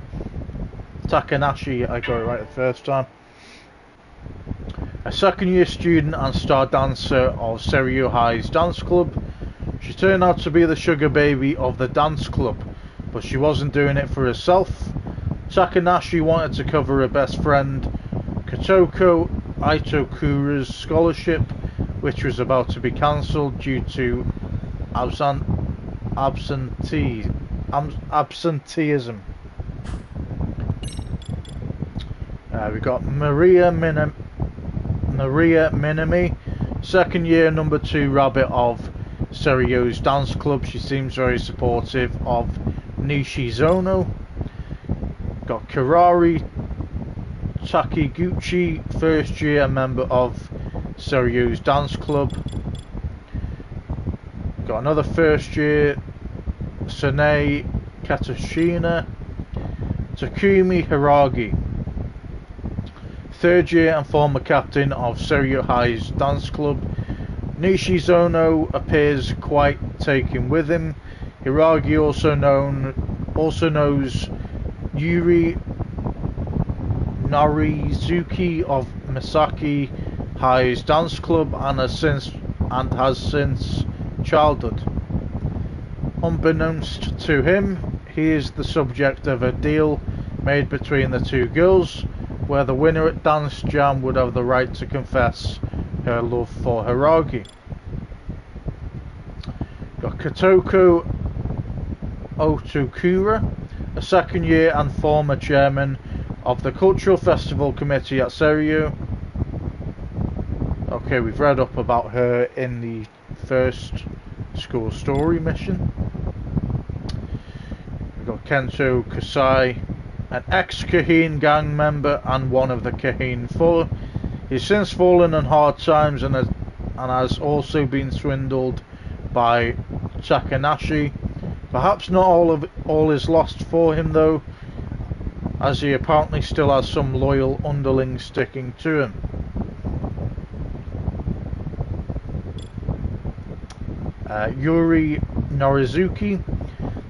I got it right the first time. A second year student and star dancer of Serio High's dance club. She turned out to be the sugar baby of the dance club, but she wasn't doing it for herself. Takanashi wanted to cover her best friend Kotoko Itokura's scholarship, which was about to be cancelled due to absenteeism. We got Maria Minami, second year number 2 rabbit of Serio's dance club. She seems very supportive of Nishizono. Got Kirari Takiguchi, first year member of Serio's dance club. Got another first year, Sune Katashina. Takumi Hiragi, third year and former captain of Serio High's dance club. Nishizono appears quite taken with him. Hiragi also knows Yuri Narizuki of Misaki High's dance club and has since childhood. Unbeknownst to him, he is the subject of a deal made between the two girls, where the winner at Dance Jam would have the right to confess her love for Hiragi. Got Kotoko Otokura, a second year and former chairman of the Cultural Festival Committee at Serio. Okay, we've read up about her in the first school story mission. We've got Kento Kasai, an ex-Kahine gang member and one of the Kahine 4. He's since fallen on hard times and has also been swindled by Takanashi. Perhaps not all is lost for him though, as he apparently still has some loyal underlings sticking to him. Yuri Norizuki,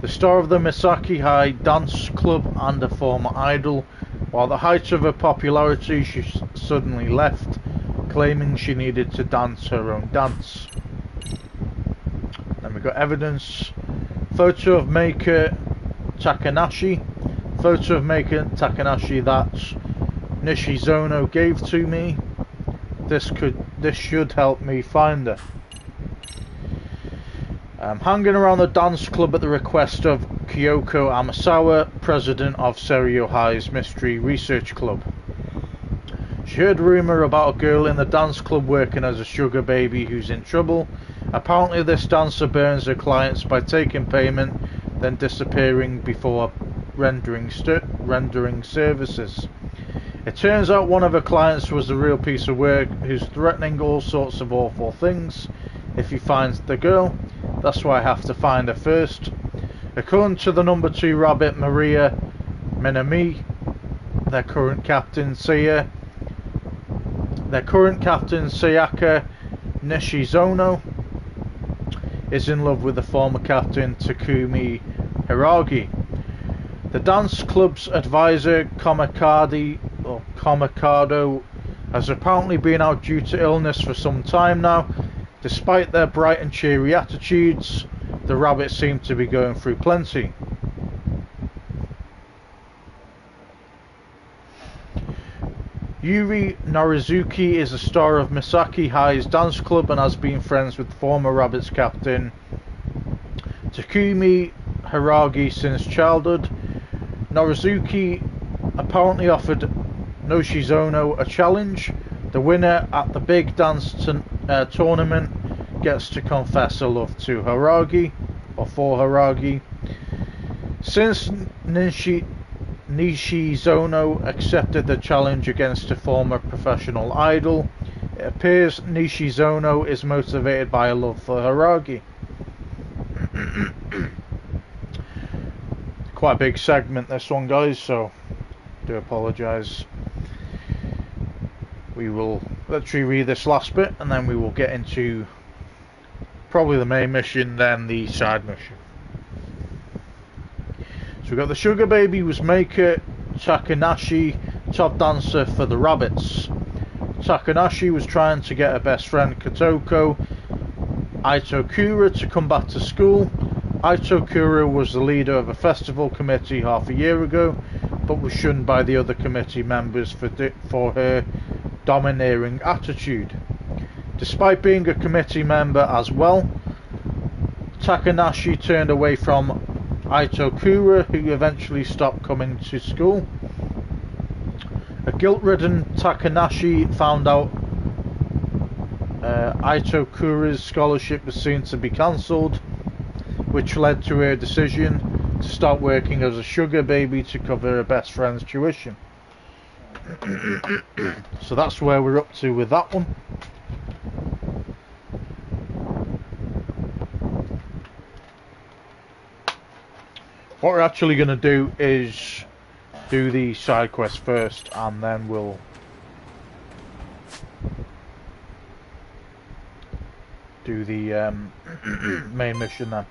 the star of the Misaki High dance club and a former idol. While at the height of her popularity, she suddenly left, claiming she needed to dance her own dance. Then we got evidence. Photo of Maker Takanashi. Photo of Maker Takanashi that Nishizono gave to me. This should help me find her. Hanging around the dance club at the request of Kyoko Amasawa, president of Seiryo High's Mystery Research Club. She heard rumour about a girl in the dance club working as a sugar baby who's in trouble. Apparently this dancer burns her clients by taking payment, then disappearing before rendering services. It turns out one of her clients was a real piece of work who's threatening all sorts of awful things if he finds the girl. That's why I have to find her first. According to the number 2 rabbit Maria Minami, their current captain Sayaka Nishizono is in love with the former captain Takumi Hiragi. The dance club's advisor Komikado has apparently been out due to illness for some time now. Despite their bright and cheery attitudes, the rabbits seem to be going through plenty. Yuri Norizuki is a star of Misaki High's dance club and has been friends with former Rabbits captain Takumi Hiragi since childhood. Norizuki apparently offered Nishizono a challenge. The winner at the big dance tournament gets to confess her love to Hiragi, or for Hiragi. Since Nishizono accepted the challenge against a former professional idol, it appears Nishizono is motivated by a love for Hiragi. Quite a big segment this one, guys, so I do apologise. We will literally read this last bit and then we will get into probably the main mission, then the side mission. So we got the sugar baby was Maker Takanashi, top dancer for the Rabbits. Takanashi was trying to get her best friend Kotoko Itokura to come back to school. Itokura was the leader of a festival committee half a year ago, but was shunned by the other committee members for her domineering attitude. Despite being a committee member as well, Takanashi turned away from Itokura, who eventually stopped coming to school. A guilt-ridden Takanashi found out Itokura's scholarship was soon to be cancelled, which led to her decision to start working as a sugar baby to cover her best friend's tuition. So that's where we're up to with that one. What we're actually going to do is do the side quest first, and then we'll do the main mission then.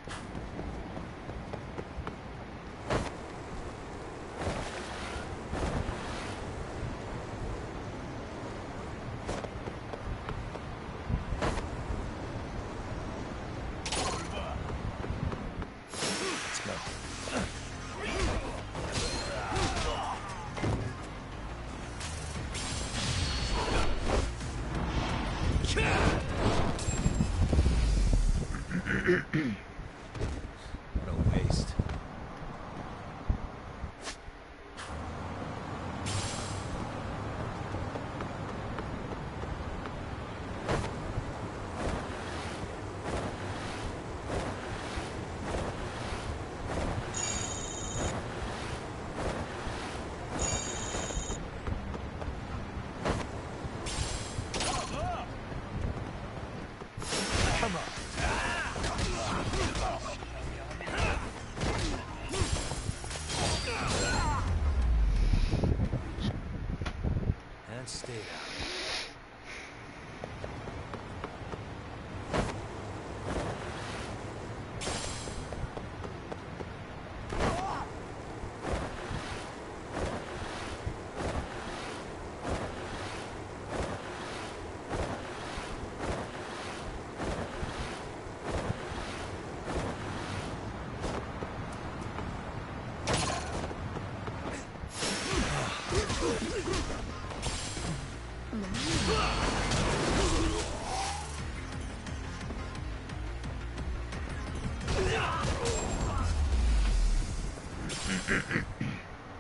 can't stay down.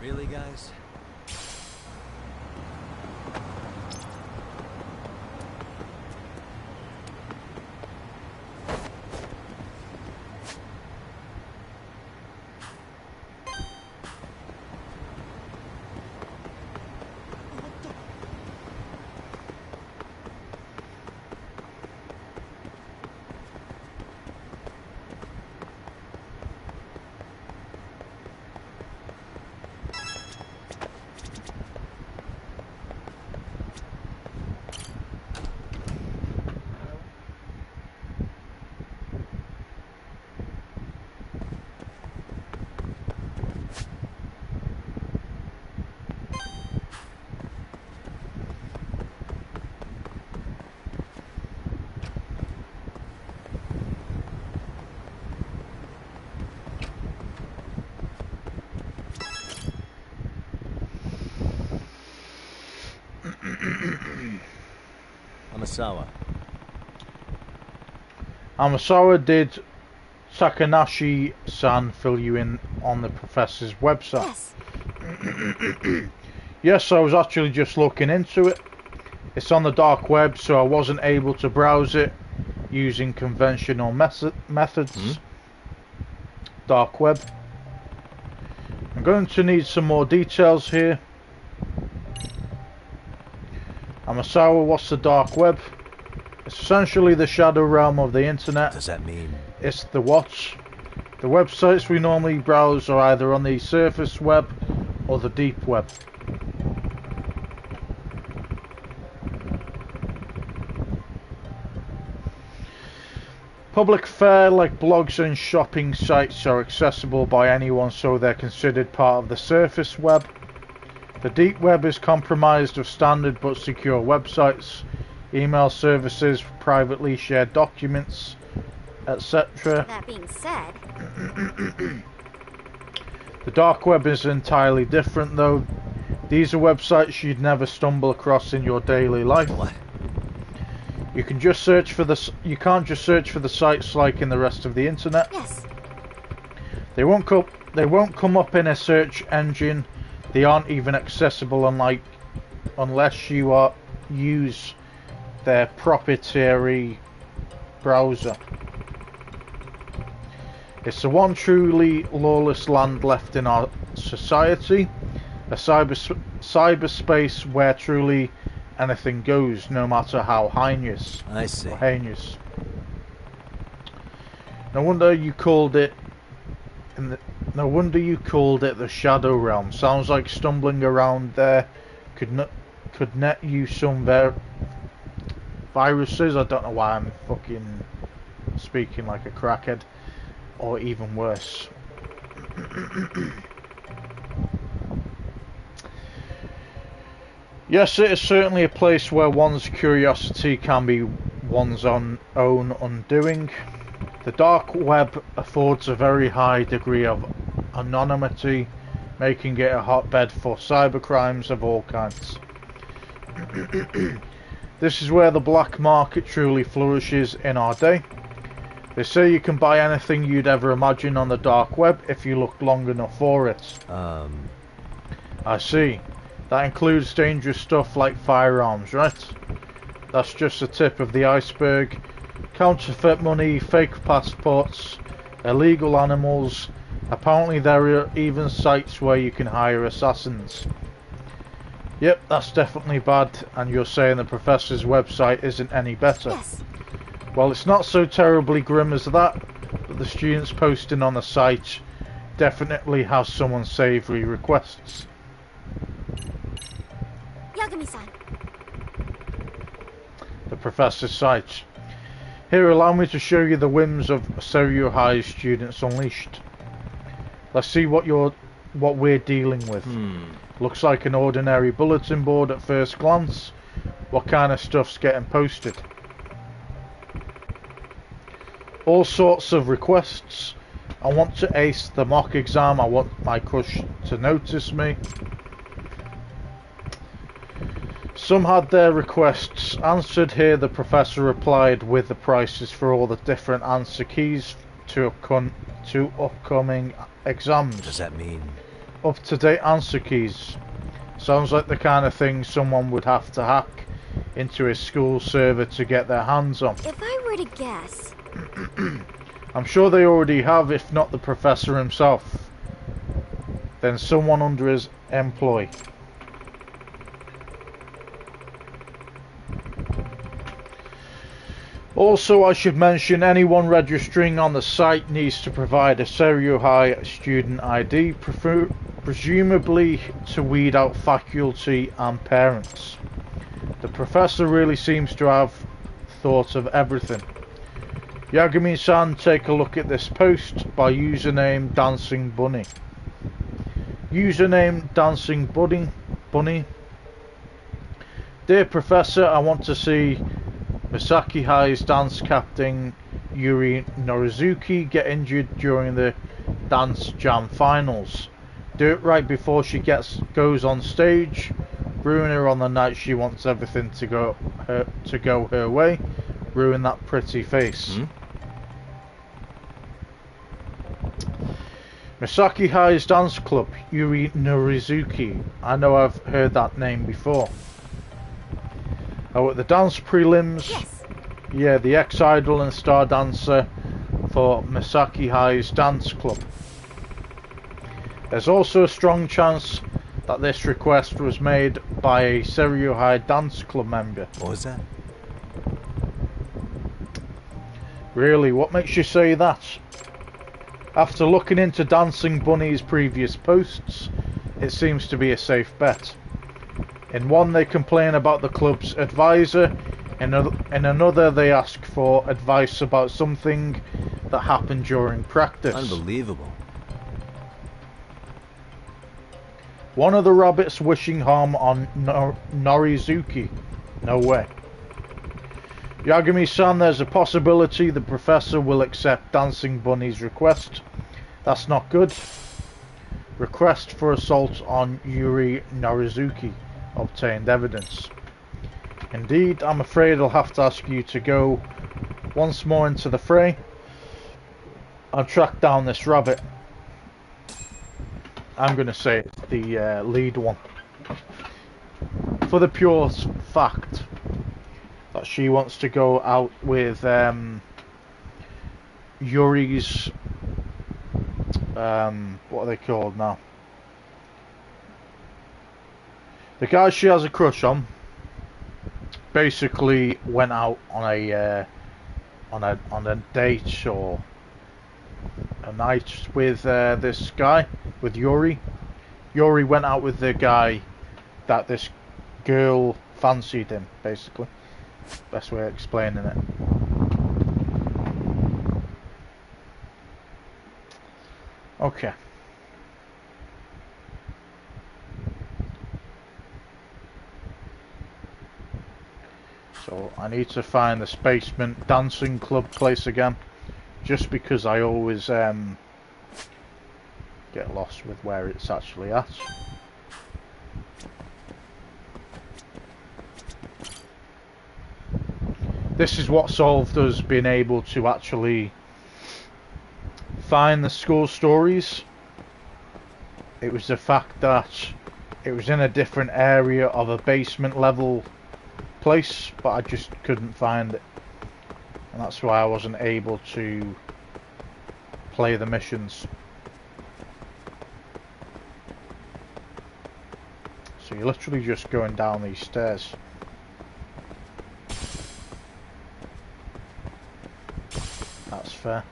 Really, guys? Amasawa. Amasawa, did Takanashi-san fill you in on the professor's website? Yes. Yes, I was actually just looking into it. It's on the dark web, so I wasn't able to browse it using conventional methods. Dark web. I'm going to need some more details here. Amasawa, what's the dark web? It's essentially the shadow realm of the internet. What does that mean? It's the what? The websites we normally browse are either on the surface web or the deep web. Public fare like blogs and shopping sites are accessible by anyone, so they're considered part of the surface web. The deep web is comprised of standard but secure websites, email services, privately shared documents, etc. That being said, The dark web is entirely different though. These are websites you'd never stumble across in your daily life. What? You can just search for the. You can't just search for the sites like in the rest of the internet. yes. They won't come up in a search engine. They aren't even accessible unless you use their proprietary browser. It's the one truly lawless land left in our society, a cyberspace where truly anything goes, no matter how heinous. I see. Or heinous. No wonder you called it. No wonder you called it the Shadow Realm. Sounds like stumbling around there could net you some viruses. I don't know why I'm fucking speaking like a crackhead, or even worse. Yes, it is certainly a place where one's curiosity can be one's own undoing. The dark web affords a very high degree of anonymity, making it a hotbed for cybercrimes of all kinds. This is where the black market truly flourishes in our day. They say you can buy anything you'd ever imagine on the dark web if you look long enough for it. I see. That includes dangerous stuff like firearms, right? That's just the tip of the iceberg. Counterfeit money, fake passports, illegal animals. Apparently there are even sites where you can hire assassins. Yep, that's definitely bad, and you're saying the professor's website isn't any better. Yes. Well, it's not so terribly grim as that, but the students posting on the site definitely has some unsavory requests. Yagami-san, professor's sight. Here, allow me to show you the whims of Seiryu High students unleashed. Let's see what we're dealing with. Looks like an ordinary bulletin board at first glance. What kind of stuff's getting posted? All sorts of requests. I want to ace the mock exam. I want my crush to notice me. Some had their requests answered. Here the professor replied with the prices for all the different answer keys to upcoming exams. What does that mean? Up-to-date answer keys. Sounds like the kind of thing someone would have to hack into his school server to get their hands on. If I were to guess... I'm sure they already have, if not the professor himself. Then someone under his employ. Also, I should mention, anyone registering on the site needs to provide a Seiryu High student ID, presumably to weed out faculty and parents. The professor really seems to have thought of everything. Yagami-san, take a look at this post by username Dancing Bunny. Username Dancing Bunny. Dear Professor, I want to see Misaki High's dance captain Yuri Norizuki get injured during the Dance Jam finals. Do it right before she goes on stage. Ruin her on the night she wants everything to go her way. Ruin that pretty face. Misaki High's dance club, Yuri Norizuki. I know I've heard that name before. Oh, at the dance prelims, Yes. Yeah, the ex-idol and star dancer for Misaki High's dance club. There's also a strong chance that this request was made by a Seiryu High dance club member. What was that? Really, what makes you say that? After looking into Dancing Bunny's previous posts, it seems to be a safe bet. In one, they complain about the club's advisor. In another, they ask for advice about something that happened during practice. Unbelievable. One of the rabbits wishing harm on Norizuki. No way. Yagami-san, there's a possibility the professor will accept Dancing Bunny's request. That's not good. Request for assault on Yuri Norizuki. Obtained evidence. Indeed, I'm afraid I'll have to ask you to go once more into the fray and track down this rabbit. I'm going to say it's the lead one. For the pure fact that she wants to go out with Yuri's what are they called now? The guy she has a crush on basically went out on a date or a night with this guy, with Yuri. Yuri went out with the guy that this girl fancied him, basically. Best way of explaining it. Okay. So I need to find the Spacement Dancing Club place again, just because I always get lost with where it's actually at. This is what solved us being able to actually find the school stories. It was the fact that it was in a different area of a basement level place, but I just couldn't find it, and that's why I wasn't able to play the missions. So you're literally just going down these stairs. That's fair.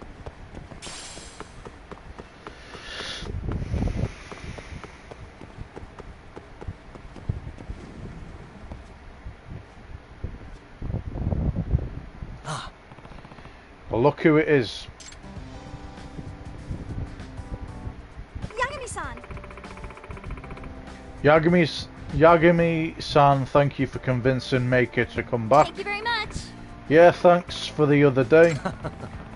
Well, look who it is. Yagami-san! Yagami-san, thank you for convincing Maker to come back. Thank you very much. Yeah, thanks for the other day.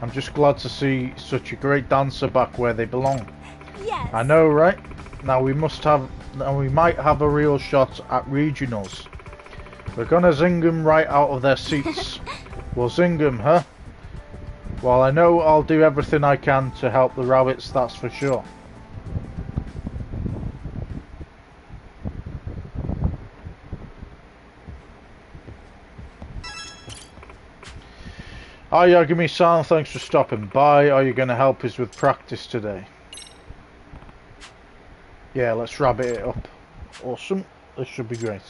I'm just glad to see such a great dancer back where they belong. Yes! I know, right? Now we might have a real shot at regionals. We're gonna zing them right out of their seats. We'll zing them, huh? Well, I know I'll do everything I can to help the rabbits, that's for sure. Hi Yagami-san, thanks for stopping by. Are you going to help us with practice today? Yeah, let's rabbit it up. Awesome. This should be great.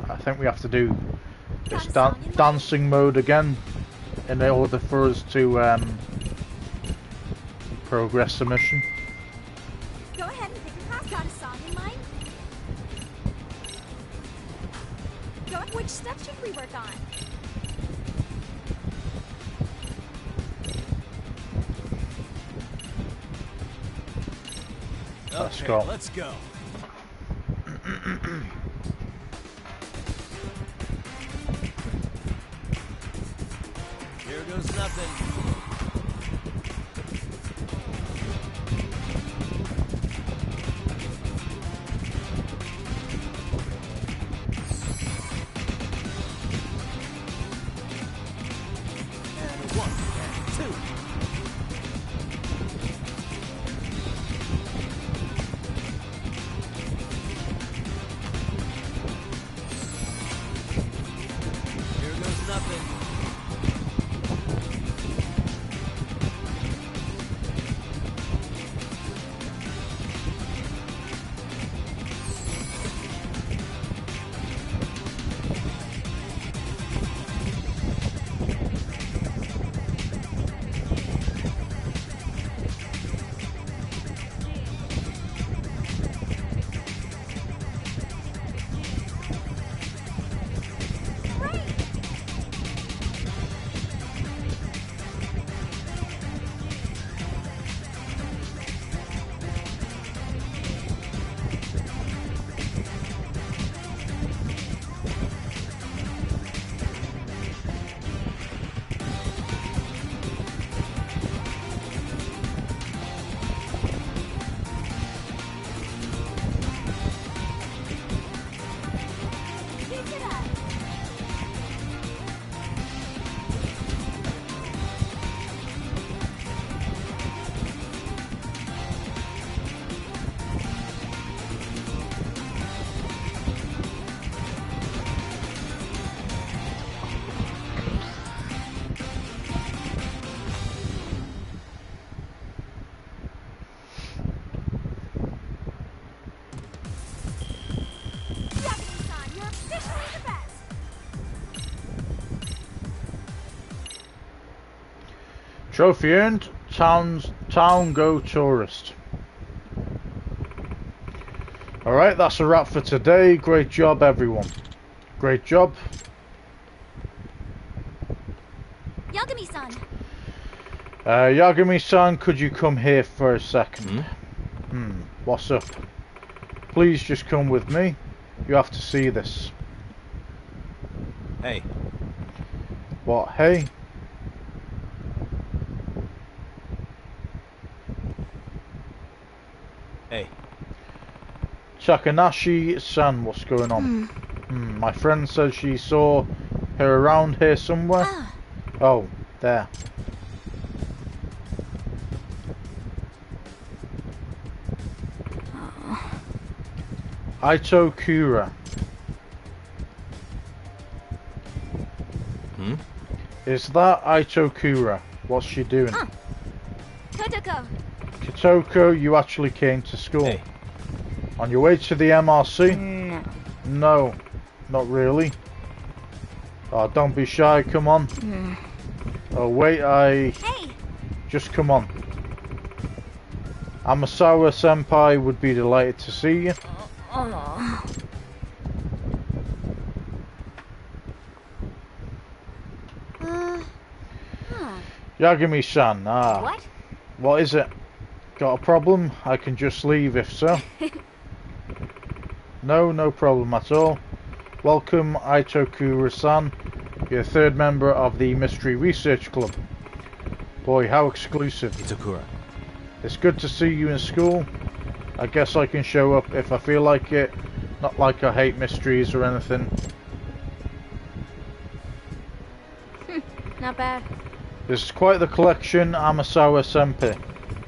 I think we have to do this dancing mode again in order for us to progress the mission. Go ahead and pick a class. Got a song in mind? Which step should we work on? Let's go. Let's go. Here goes nothing. And 1 and 2. Trophy earned. Town go tourist. Alright, that's a wrap for today. Great job, everyone. Great job. Yagami-san. Yagami-san, could you come here for a second? What's up? Please just come with me. You have to see this. Hey. What, hey? Hey. Takanashi-san, what's going on? My friend says she saw her around here somewhere. Oh, there. Aito Kura. Is that Aito Kura? What's she doing? Kotoko. Kitoko, you actually came to school. Hey. On your way to the MRC? No, not really. Oh, don't be shy, come on. Oh, wait, Hey! Just come on. Amasawa Senpai would be delighted to see you. Yagami-san, What? What is it? Got a problem? I can just leave if so. No problem at all. Welcome, Itokura-san, your third member of the Mystery Research Club. Boy, how exclusive. Itakura. It's good to see you in school. I guess I can show up if I feel like it. Not like I hate mysteries or anything. Not bad. This is quite the collection, Amasawa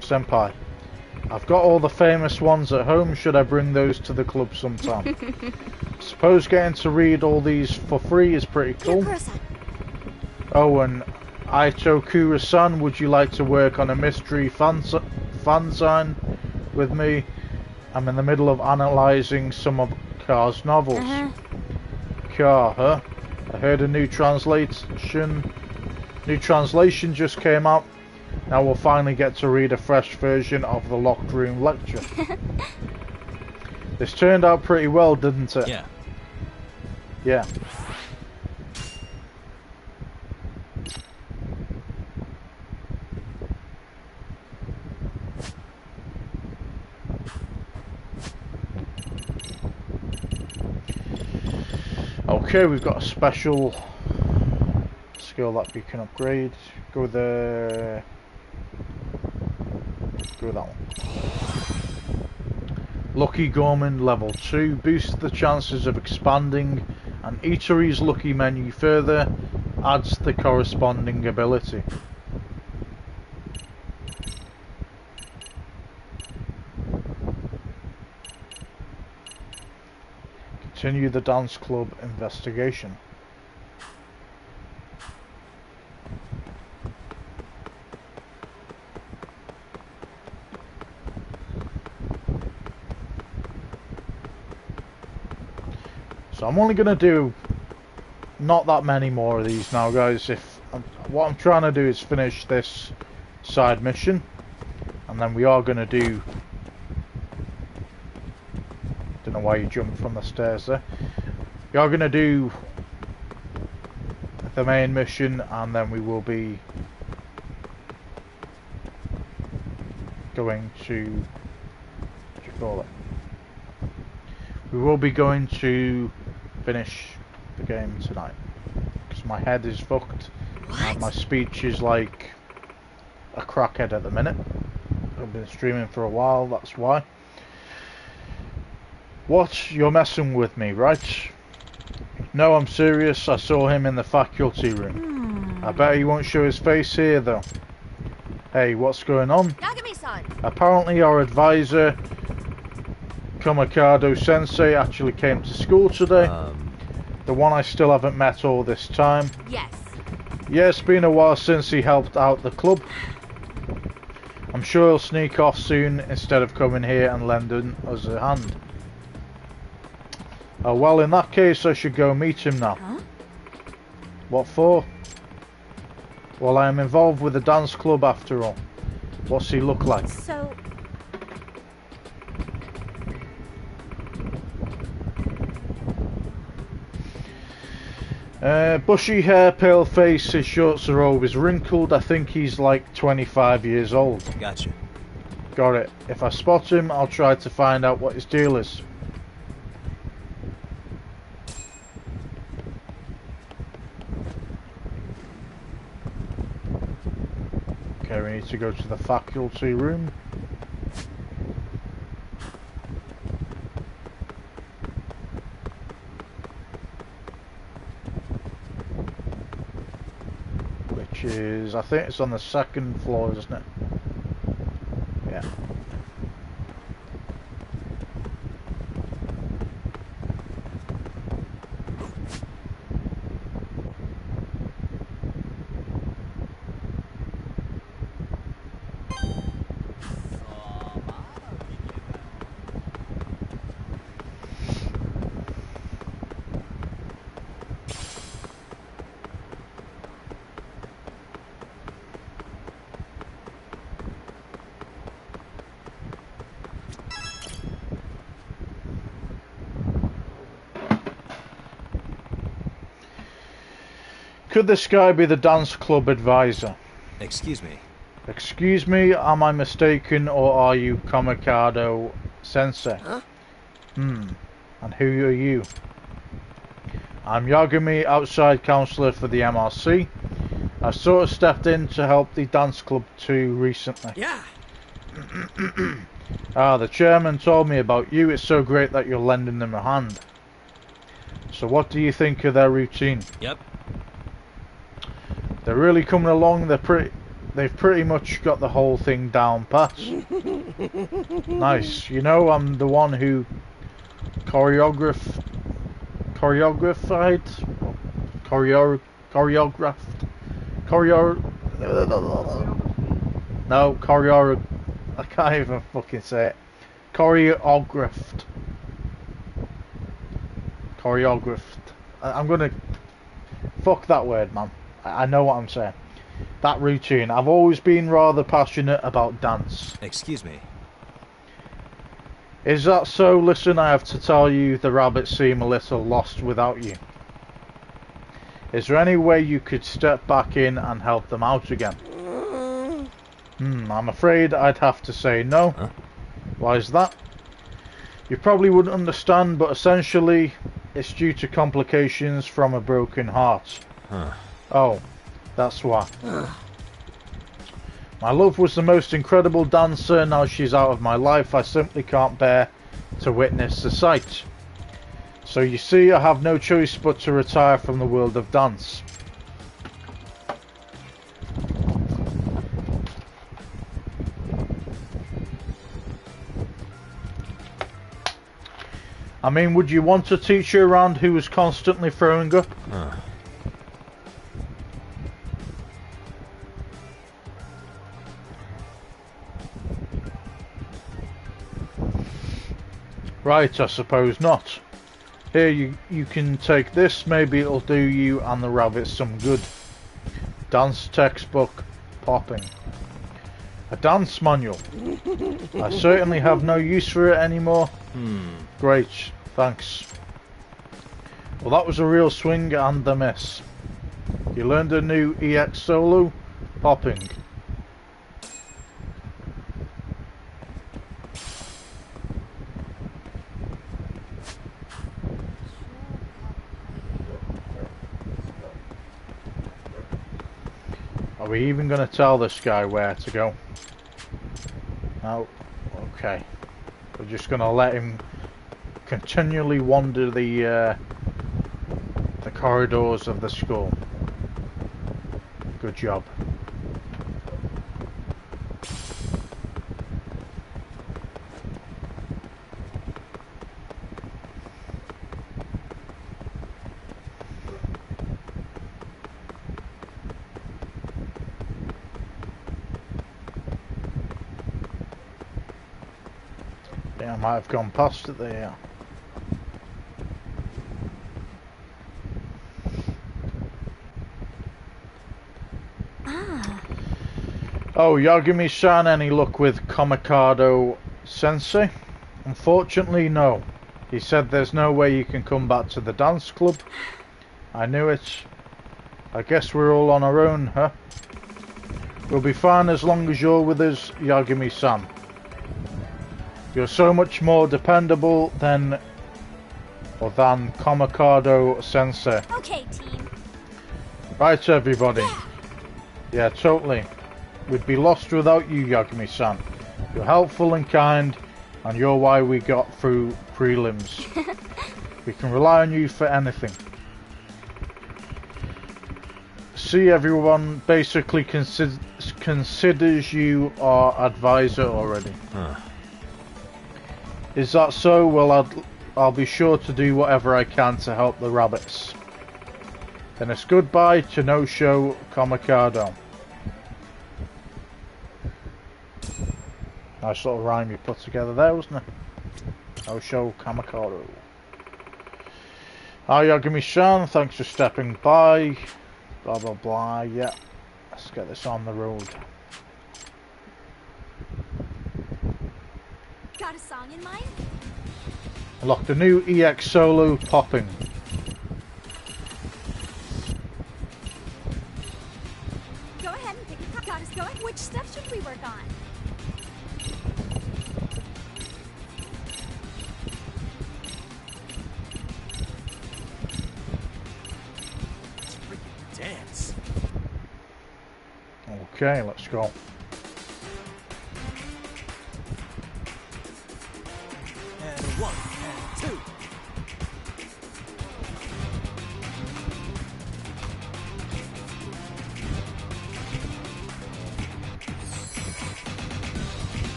Senpai. I've got all the famous ones at home. Should I bring those to the club sometime? Suppose getting to read all these for free is pretty cool. Oh, and Itokura-san, would you like to work on a mystery fanzine with me? I'm in the middle of analysing some of Car's novels. Car, huh? I heard a new translation just came out. Now we'll finally get to read a fresh version of the Locked Room lecture. This turned out pretty well, didn't it? Yeah. Yeah. Okay, we've got a special skill that we can upgrade. Go with that one. Lucky Gorman level 2 boosts the chances of expanding an eatery's lucky menu further, adds the corresponding ability. Continue the dance club investigation. So I'm only going to do not that many more of these now, guys. What I'm trying to do is finish this side mission, and then we are going to do... Don't know why you jumped from the stairs there. We are going to do the main mission, and then we will be going to... What do you call it? We will be going to finish the game tonight because my head is fucked and my speech is like a crackhead at the minute. I've been streaming for a while, that's why. What? You're messing with me, right? No, I'm serious. I saw him in the faculty room. I bet he won't show his face here though. Hey, what's going on? Yagami-san. Apparently our advisor Komikado Sensei actually came to school today. The one I still haven't met all this time. Yes. Yeah, it's been a while since he helped out the club. I'm sure he'll sneak off soon instead of coming here and lending us a hand. Oh well, in that case I should go meet him now. Huh? What for? Well, I am involved with the dance club after all. What's he look like? So... bushy hair, pale face, his shorts are always wrinkled. I think he's like 25 years old. Gotcha. Got it. If I spot him, I'll try to find out what his deal is. Okay, we need to go to the faculty room. Which is, I think it's on the second floor, isn't it? Yeah. Could this guy be the dance club advisor? Excuse me. Excuse me, am I mistaken, or are you Kamikado Sensei? Huh? And who are you? I'm Yagami, outside counsellor for the MRC. I sort of stepped in to help the dance club too recently. Yeah. The chairman told me about you. It's so great that you're lending them a hand. So what do you think of their routine? Yep. They're really coming along. They've pretty much got the whole thing down pat. Nice. You know, I'm the one who choreographed. I can't even fucking say it. Choreographed. I'm gonna fuck that word, man. I know what I'm saying. That routine. I've always been rather passionate about dance. Excuse me. Is that so? Listen, I have to tell you, the rabbits seem a little lost without you. Is there any way you could step back in and help them out again? I'm afraid I'd have to say no. Huh? Why is that? You probably wouldn't understand, but essentially it's due to complications from a broken heart. Huh. Oh, that's why. My love was the most incredible dancer. Now she's out of my life. I simply can't bear to witness the sight. So you see, I have no choice but to retire from the world of dance. I mean, would you want a teacher around who was constantly throwing up? Huh. Right, I suppose not. Here, you can take this. Maybe it'll do you and the rabbits some good. Dance textbook. Popping. A dance manual. I certainly have no use for it anymore. Great, thanks. Well, that was a real swing and a miss. You learned a new EX solo? Popping. Are we even going to tell this guy where to go? No. Okay. We're just going to let him continually wander the corridors of the school. Good job. I might have gone past it there. Oh, Yagami-san, any luck with Kamikado Sensei? Unfortunately, no. He said there's no way you can come back to the dance club. I knew it. I guess we're all on our own, huh? We'll be fine as long as you're with us, Yagami-san. You're so much more dependable than Kamikado Sensei. Okay, team. Right, everybody. Yeah, totally. We'd be lost without you, Yagami-san. You're helpful and kind, and you're why we got through prelims. We can rely on you for anything. See, everyone basically considers you our advisor already. Huh. Is that so? Well, I'll be sure to do whatever I can to help the rabbits. Then it's goodbye to No-Show Kamikado. Nice little rhyme you put together there, wasn't it? No-Show Kamikado. Hi, Yagami-san, thanks for stepping by. Blah blah blah, yeah. Let's get this on the road. Got a song in mind? Look, the new EX solo popping. Go ahead and pick a Okay, let's go. And 1 and 2.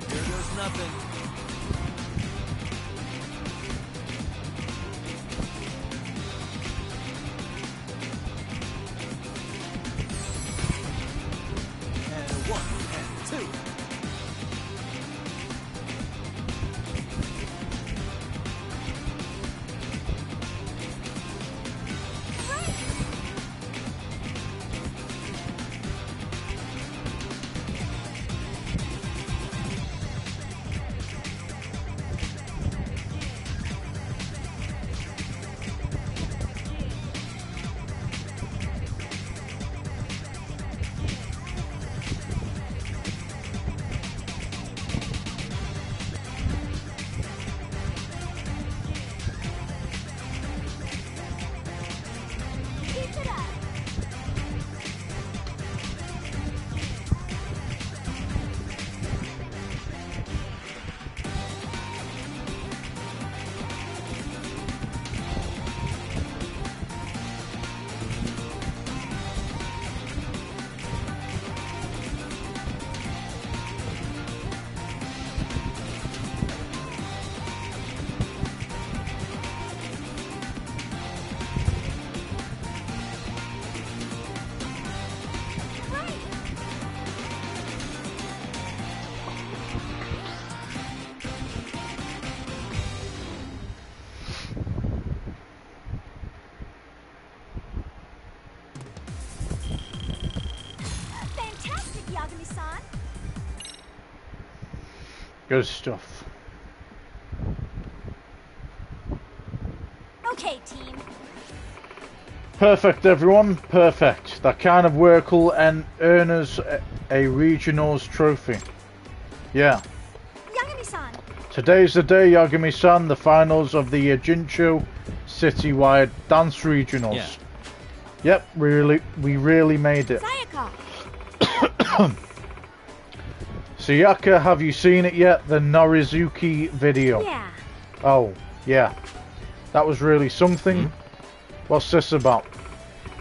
Here goes nothing. And 1 and 2. Keep it up. Fantastic, Yagami-san. Good stuff. Okay, team. Perfect, everyone. Perfect. That kind of work will earn us a regionals trophy. Yeah. Yagami-san. Today's the day, Yagami-san. The finals of the Jincho Citywide Dance Regionals. Yeah. Yep, we really made it. Sayaka. Sayaka, have you seen it yet? The Norizuki video. Yeah. Oh, yeah. That was really something. What's this about?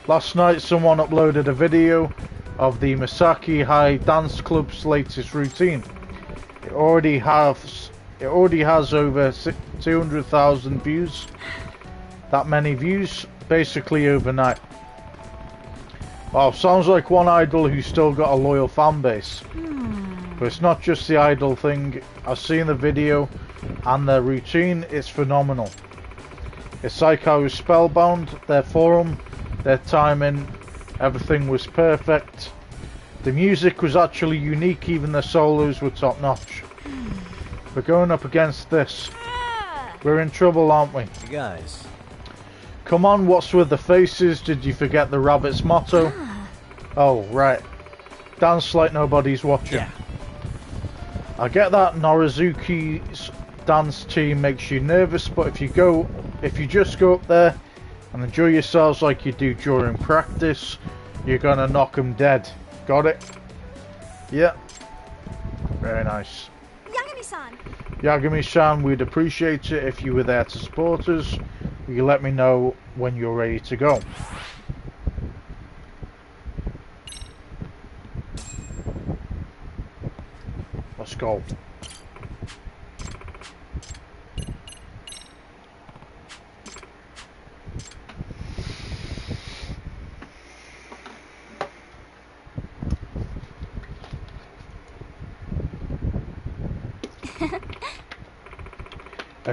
Last night someone uploaded a video of the Misaki High Dance Club's latest routine. It already has over 200,000 views. That many views, basically overnight. Wow, sounds like one idol who's still got a loyal fan base. But it's not just the idol thing. I've seen the video and their routine, it's phenomenal. It's like I was spellbound. Their forum, their timing, everything was perfect. The music was actually unique, even the solos were top notch. We're going up against this. We're in trouble, aren't we? You guys. Come on, what's with the faces? Did you forget the rabbit's motto? Oh, right. Dance like nobody's watching. Yeah. I get that Norizuki's dance team makes you nervous, but if you just go up there and enjoy yourselves like you do during practice, you're gonna knock them dead. Got it? Yeah. Very nice. Yagami-san. Yagami-san, we'd appreciate it if you were there to support us. You let me know when you're ready to go. Let's go.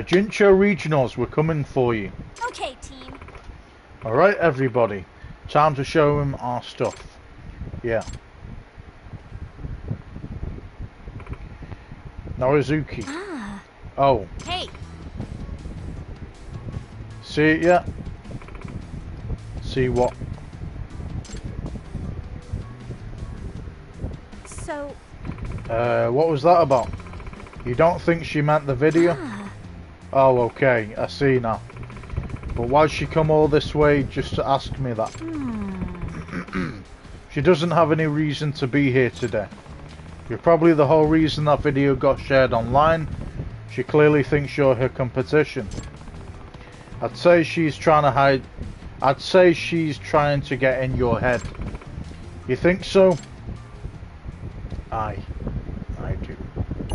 Jincho Regionals, we're coming for you. Okay, team. Alright, everybody. Time to show them our stuff. Yeah. Norizuki. Oh. Hey. See it yet? See what? So. What was that about? You don't think she meant the video? Oh, okay. I see now. But why'd she come all this way just to ask me that? She doesn't have any reason to be here today. You're probably the whole reason that video got shared online. She clearly thinks you're her competition. I'd say she's trying to hide. I'd say she's trying to get in your head. You think so? I do.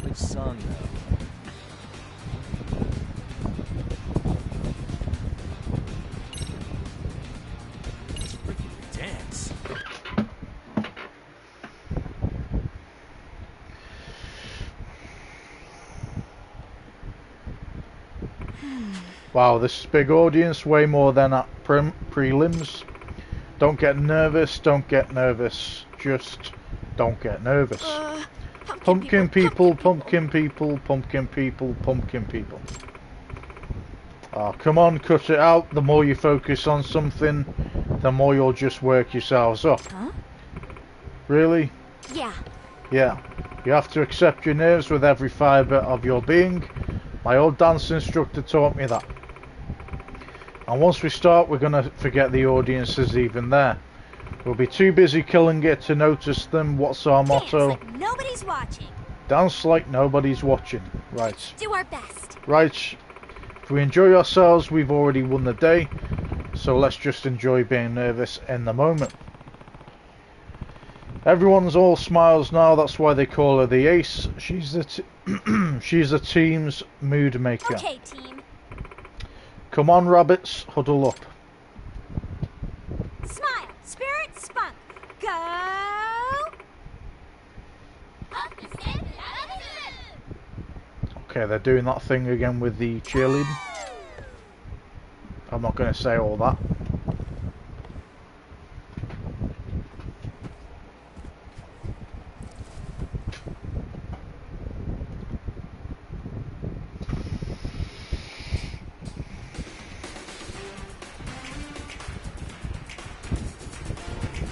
Which song, though? Let's freaking dance. Wow, this is big audience, way more than at prelims. Don't get nervous, don't get nervous. Just don't get nervous. Pumpkin people, pumpkin people, pumpkin people, pumpkin people. Oh, come on, cut it out. The more you focus on something, the more you'll just work yourselves up. Huh? Really? Yeah. Yeah. You have to accept your nerves with every fibre of your being. My old dance instructor taught me that. And once we start, we're going to forget the audience is even there. We'll be too busy killing it to notice them. What's our motto? Dance like nobody's watching. Dance like nobody's watching. Right. Do our best. Right. If we enjoy ourselves, we've already won the day. So let's just enjoy being nervous in the moment. Everyone's all smiles now. That's why they call her the ace. She's the she's the team's mood maker. Okay, team. Come on, rabbits, huddle up. Smile, spirit, spunk. Go! Okay, they're doing that thing again with the cheerleading. I'm not going to say all that.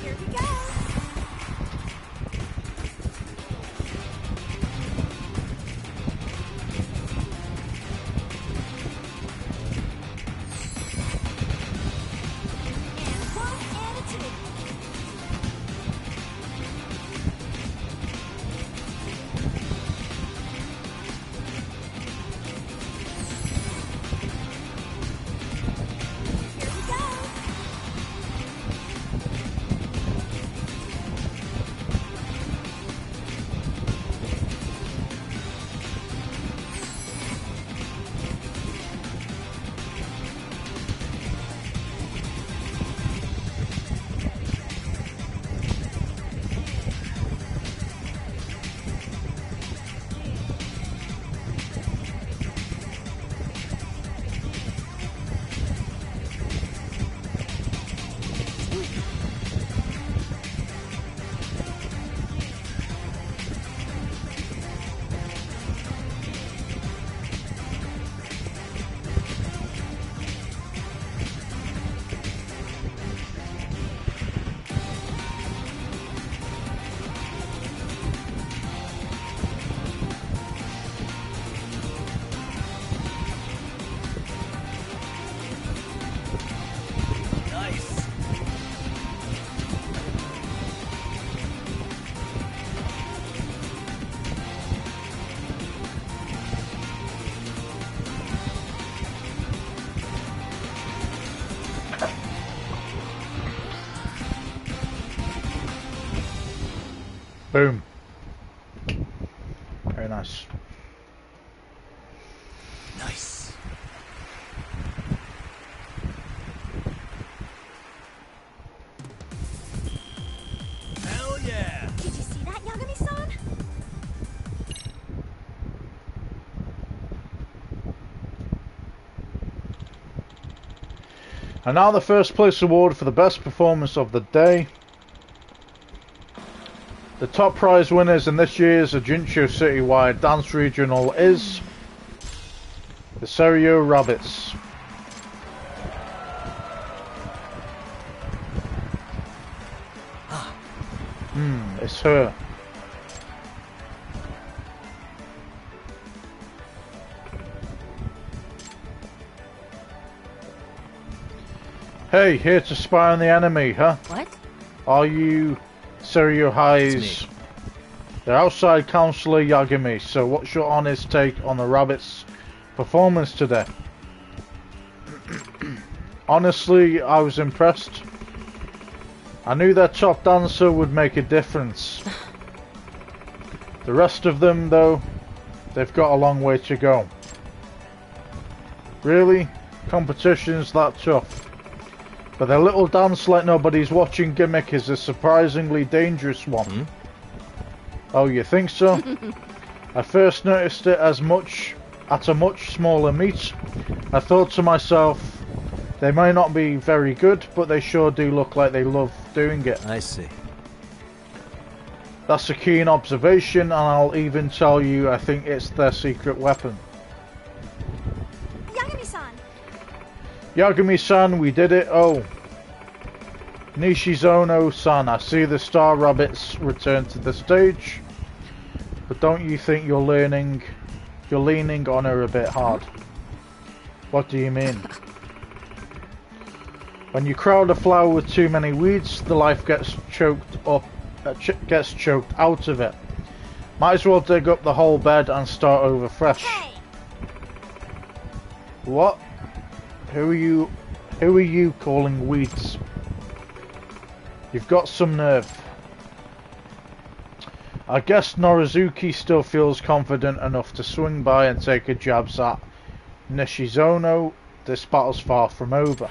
Here we go. And one and a two. Here we go. Nice. Boom. Very nice. Nice. Hell yeah. Did you see that, Yagami-san? And now the first place award for the best performance of the day. The top prize winners in this year's Ajincho Citywide Dance Regional is the Serio Rabbits. It's her. Hey, here to spy on the enemy, huh? What? Are you Serio High's It's me. the outside counselor Yagami. So what's your honest take on the Rabbits' performance today? Honestly, I was impressed. I knew their top dancer would make a difference. The rest of them, though, they've got a long way to go. Really? Competition's that tough. But their little dance like nobody's watching gimmick is a surprisingly dangerous one. Hmm? Oh, you think so? I first noticed it at a much smaller meet. I thought to myself, they may not be very good, but they sure do look like they love doing it. I see. That's a keen observation, and I'll even tell you I think it's their secret weapon. Yagami-san! Yagami-san, we did it. Oh. Nishizono-san, I see the Star Rabbits return to the stage. But don't you think you're leaning on her a bit hard? What do you mean? When you crowd a flower with too many weeds, the life gets choked out of it. Might as well dig up the whole bed and start over fresh. Hey! What? Who are you calling weeds? You've got some nerve. I guess Norizuki still feels confident enough to swing by and take a jabs at Nishizono. This battle's far from over.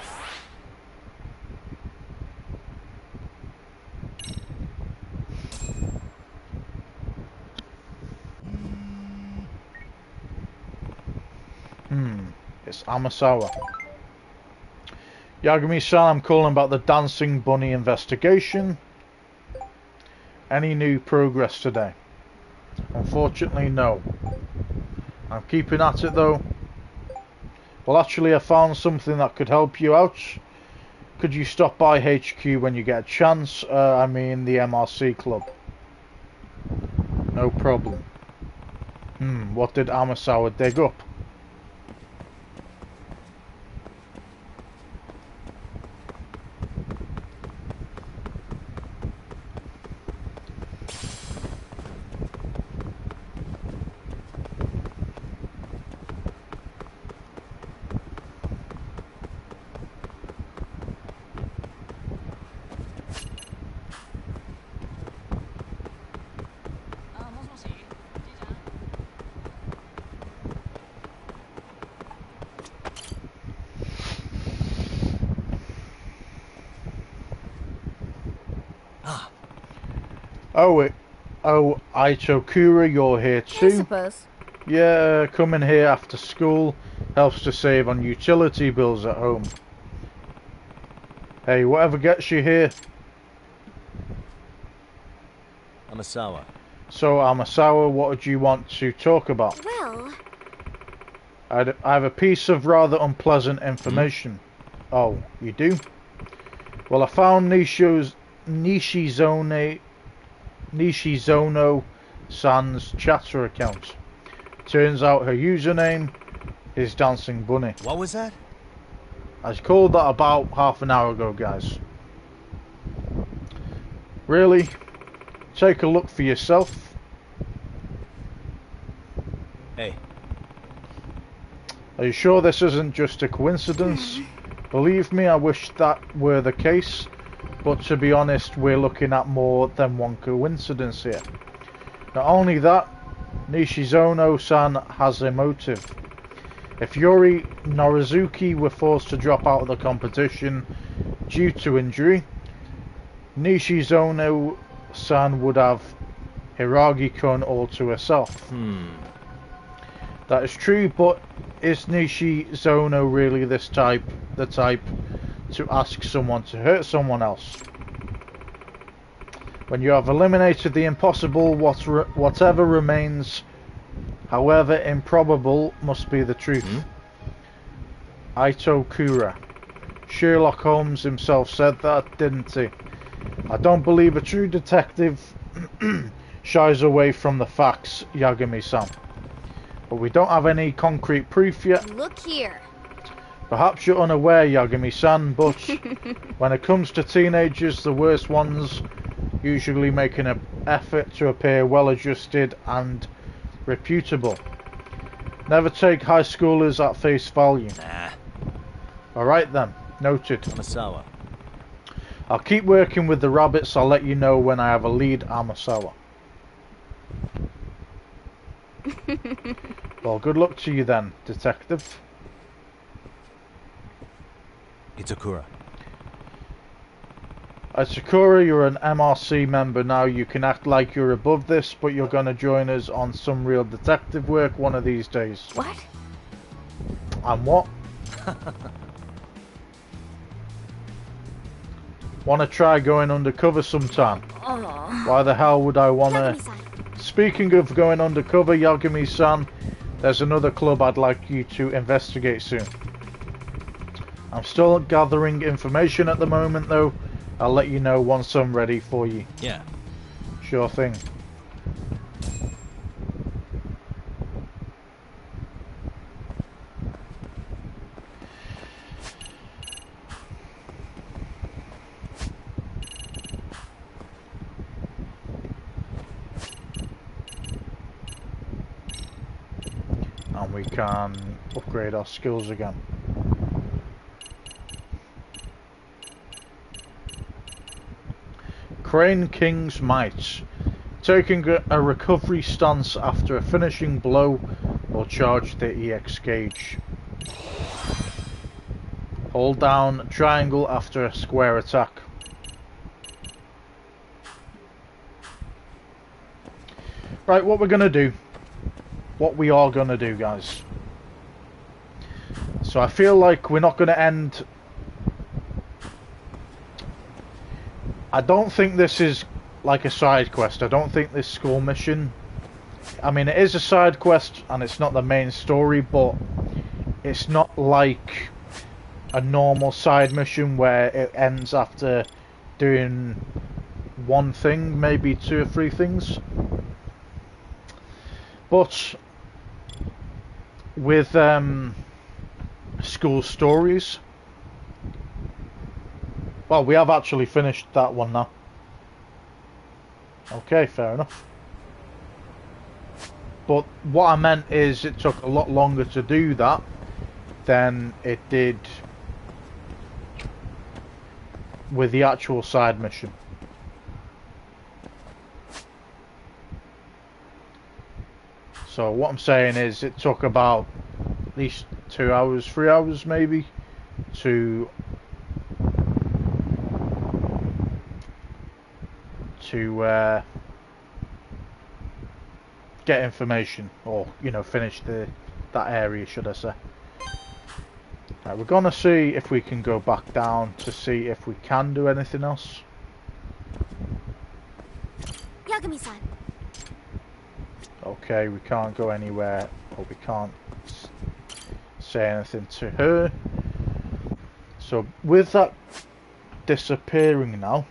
It's Amasawa. Yagami-san, I'm calling about the Dancing Bunny investigation. Any new progress today? Unfortunately, no. I'm keeping at it though. Well, actually, I found something that could help you out. Could you stop by HQ when you get a chance? I mean the MRC club. No problem. What did Amasawa dig up? Oh, Itokura, you're here too? I suppose. Yeah, coming here after school helps to save on utility bills at home. Hey, whatever gets you here. Amasawa. So, Amasawa, what would you want to talk about? Well... I have a piece of rather unpleasant information. Oh, you do? Well, I found Nishizono-san's chatter account. Turns out her username is Dancing Bunny. What was that? I called that about half an hour ago, guys. Really? Take a look for yourself. Hey. Are you sure this isn't just a coincidence? Believe me, I wish that were the case. But to be honest, we're looking at more than one coincidence here. Not only that, Nishizono-san has a motive. If Yuri Norizuki were forced to drop out of the competition due to injury, Nishizono-san would have Hiragi-kun all to herself. That is true, but is Nishizono really the type to ask someone to hurt someone else? When you have eliminated the impossible, whatever remains, however improbable, must be the truth. Itokura. Sherlock Holmes himself said that, didn't he? I don't believe a true detective shies away from the facts, Yagami-san. But we don't have any concrete proof yet. Look here. Perhaps you're unaware, Yagami-san, but when it comes to teenagers, the worst ones usually making an effort to appear well-adjusted and reputable. Never take high schoolers at face value. Nah. Alright then, noted. Amasawa. I'll keep working with the rabbits. I'll let you know when I have a lead, Amasawa. Well, good luck to you then, detective. Itakura. Sakura, you're an MRC member now. You can act like you're above this, but you're going to join us on some real detective work one of these days. What? And what? Want to try going undercover sometime? Oh. Why the hell would I want to... Yagami-san. Speaking of going undercover, Yagami-san, there's another club I'd like you to investigate soon. I'm still gathering information at the moment though. I'll let you know once I'm ready for you. Yeah. Sure thing. And we can upgrade our skills again. Crane King's Might. Taking a recovery stance after a finishing blow or charge the EX gauge. Hold down triangle after a square attack. Right, what we're going to do. What we are going to do, guys. So I feel like we're not going to end... I don't think this is like a side quest. I don't think this school mission... I mean, it is a side quest and it's not the main story, but it's not like a normal side mission where it ends after doing one thing, maybe 2 or 3 things. But with school stories, well, we have actually finished that one now. Okay, fair enough. But what I meant is it took a lot longer to do that than it did with the actual side mission. So what I'm saying is it took about at least 2 hours, 3 hours maybe to get information, or you know, finish that area, should I say. Right, we're gonna see if we can go back down to see if we can do anything else. Yagami-san. Okay, we can't go anywhere, or we can't say anything to her. So with that disappearing now,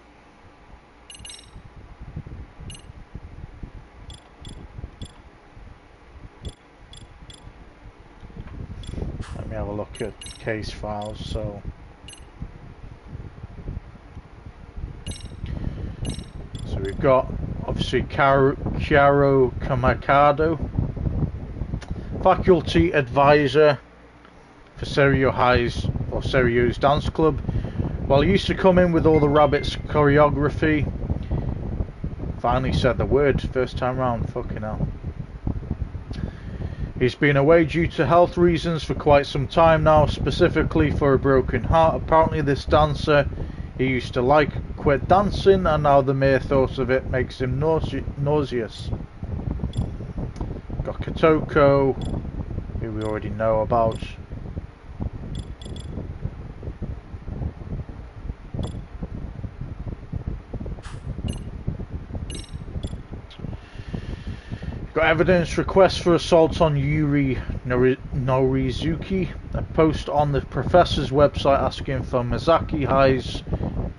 let me have a look at case files. So we've got obviously Chiaro Kamakado, faculty advisor for Seiryo High's or Seiryo's dance club. Well, he used to come in with all the rabbits choreography. Finally said the word first time round, fucking hell. He's been away due to health reasons for quite some time now, specifically for a broken heart. Apparently this dancer he used to like quit dancing, and now the mere thought of it makes him nauseous. Got Kotoko, who we already know about. Got evidence request for assault on Yuri Norizuki. A post on the professor's website asking for Mizaki High's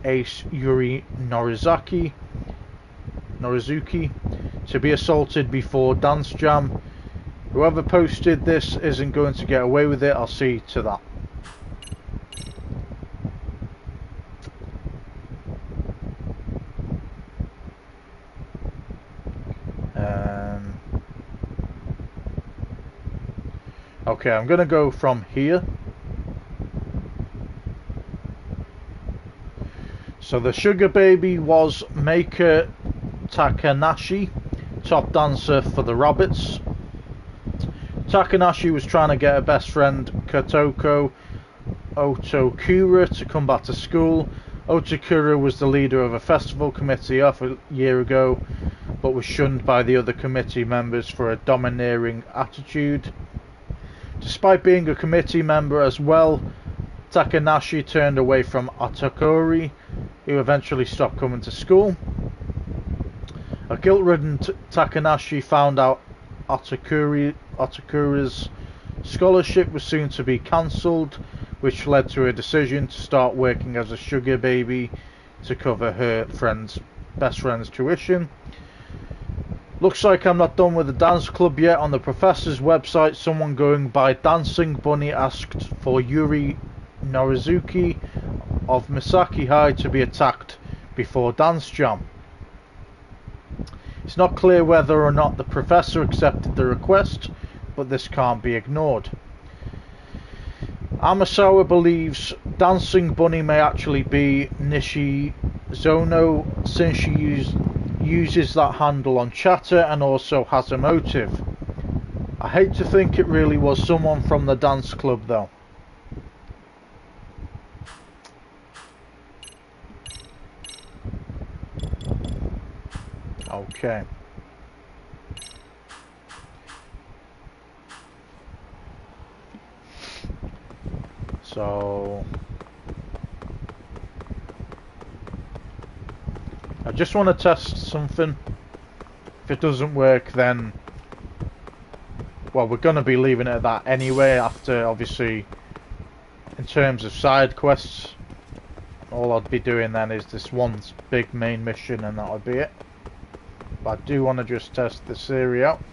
ace Yuri Norizuki to be assaulted before dance jam. Whoever posted this isn't going to get away with it. I'll see to that. Okay, I'm gonna go from here. So the sugar baby was Maker Takanashi, top dancer for the Rabbits. Takanashi was trying to get her best friend Kotoko Otokura to come back to school. Otokura was the leader of a festival committee off a year ago, but was shunned by the other committee members for a domineering attitude. Despite being a committee member as well, Takanashi turned away from Otokuri, who eventually stopped coming to school. A guilt-ridden Takanashi found out Otokura's scholarship was soon to be cancelled, which led to a decision to start working as a sugar baby to cover her best friend's tuition. Looks like I'm not done with the dance club yet. On the professor's website, someone going by Dancing Bunny asked for Yuri Norizuki of Misaki High to be attacked before Dance Jam. It's not clear whether or not the professor accepted the request, but this can't be ignored. Amasawa believes Dancing Bunny may actually be Nishizono, since she uses that handle on chatter and also has a motive. I hate to think it really was someone from the dance club though. Okay. So I just want to test something. If it doesn't work, then well, we're going to be leaving it at that anyway. After, obviously, in terms of side quests, all I'd be doing then is this one big main mission, and that would be it. But I do want to just test this area out.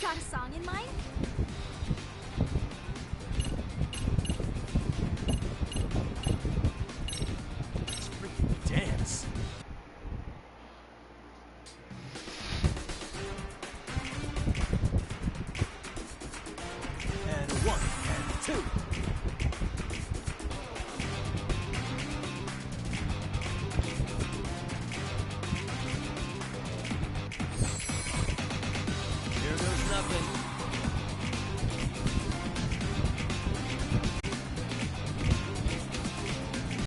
Got a song in mind?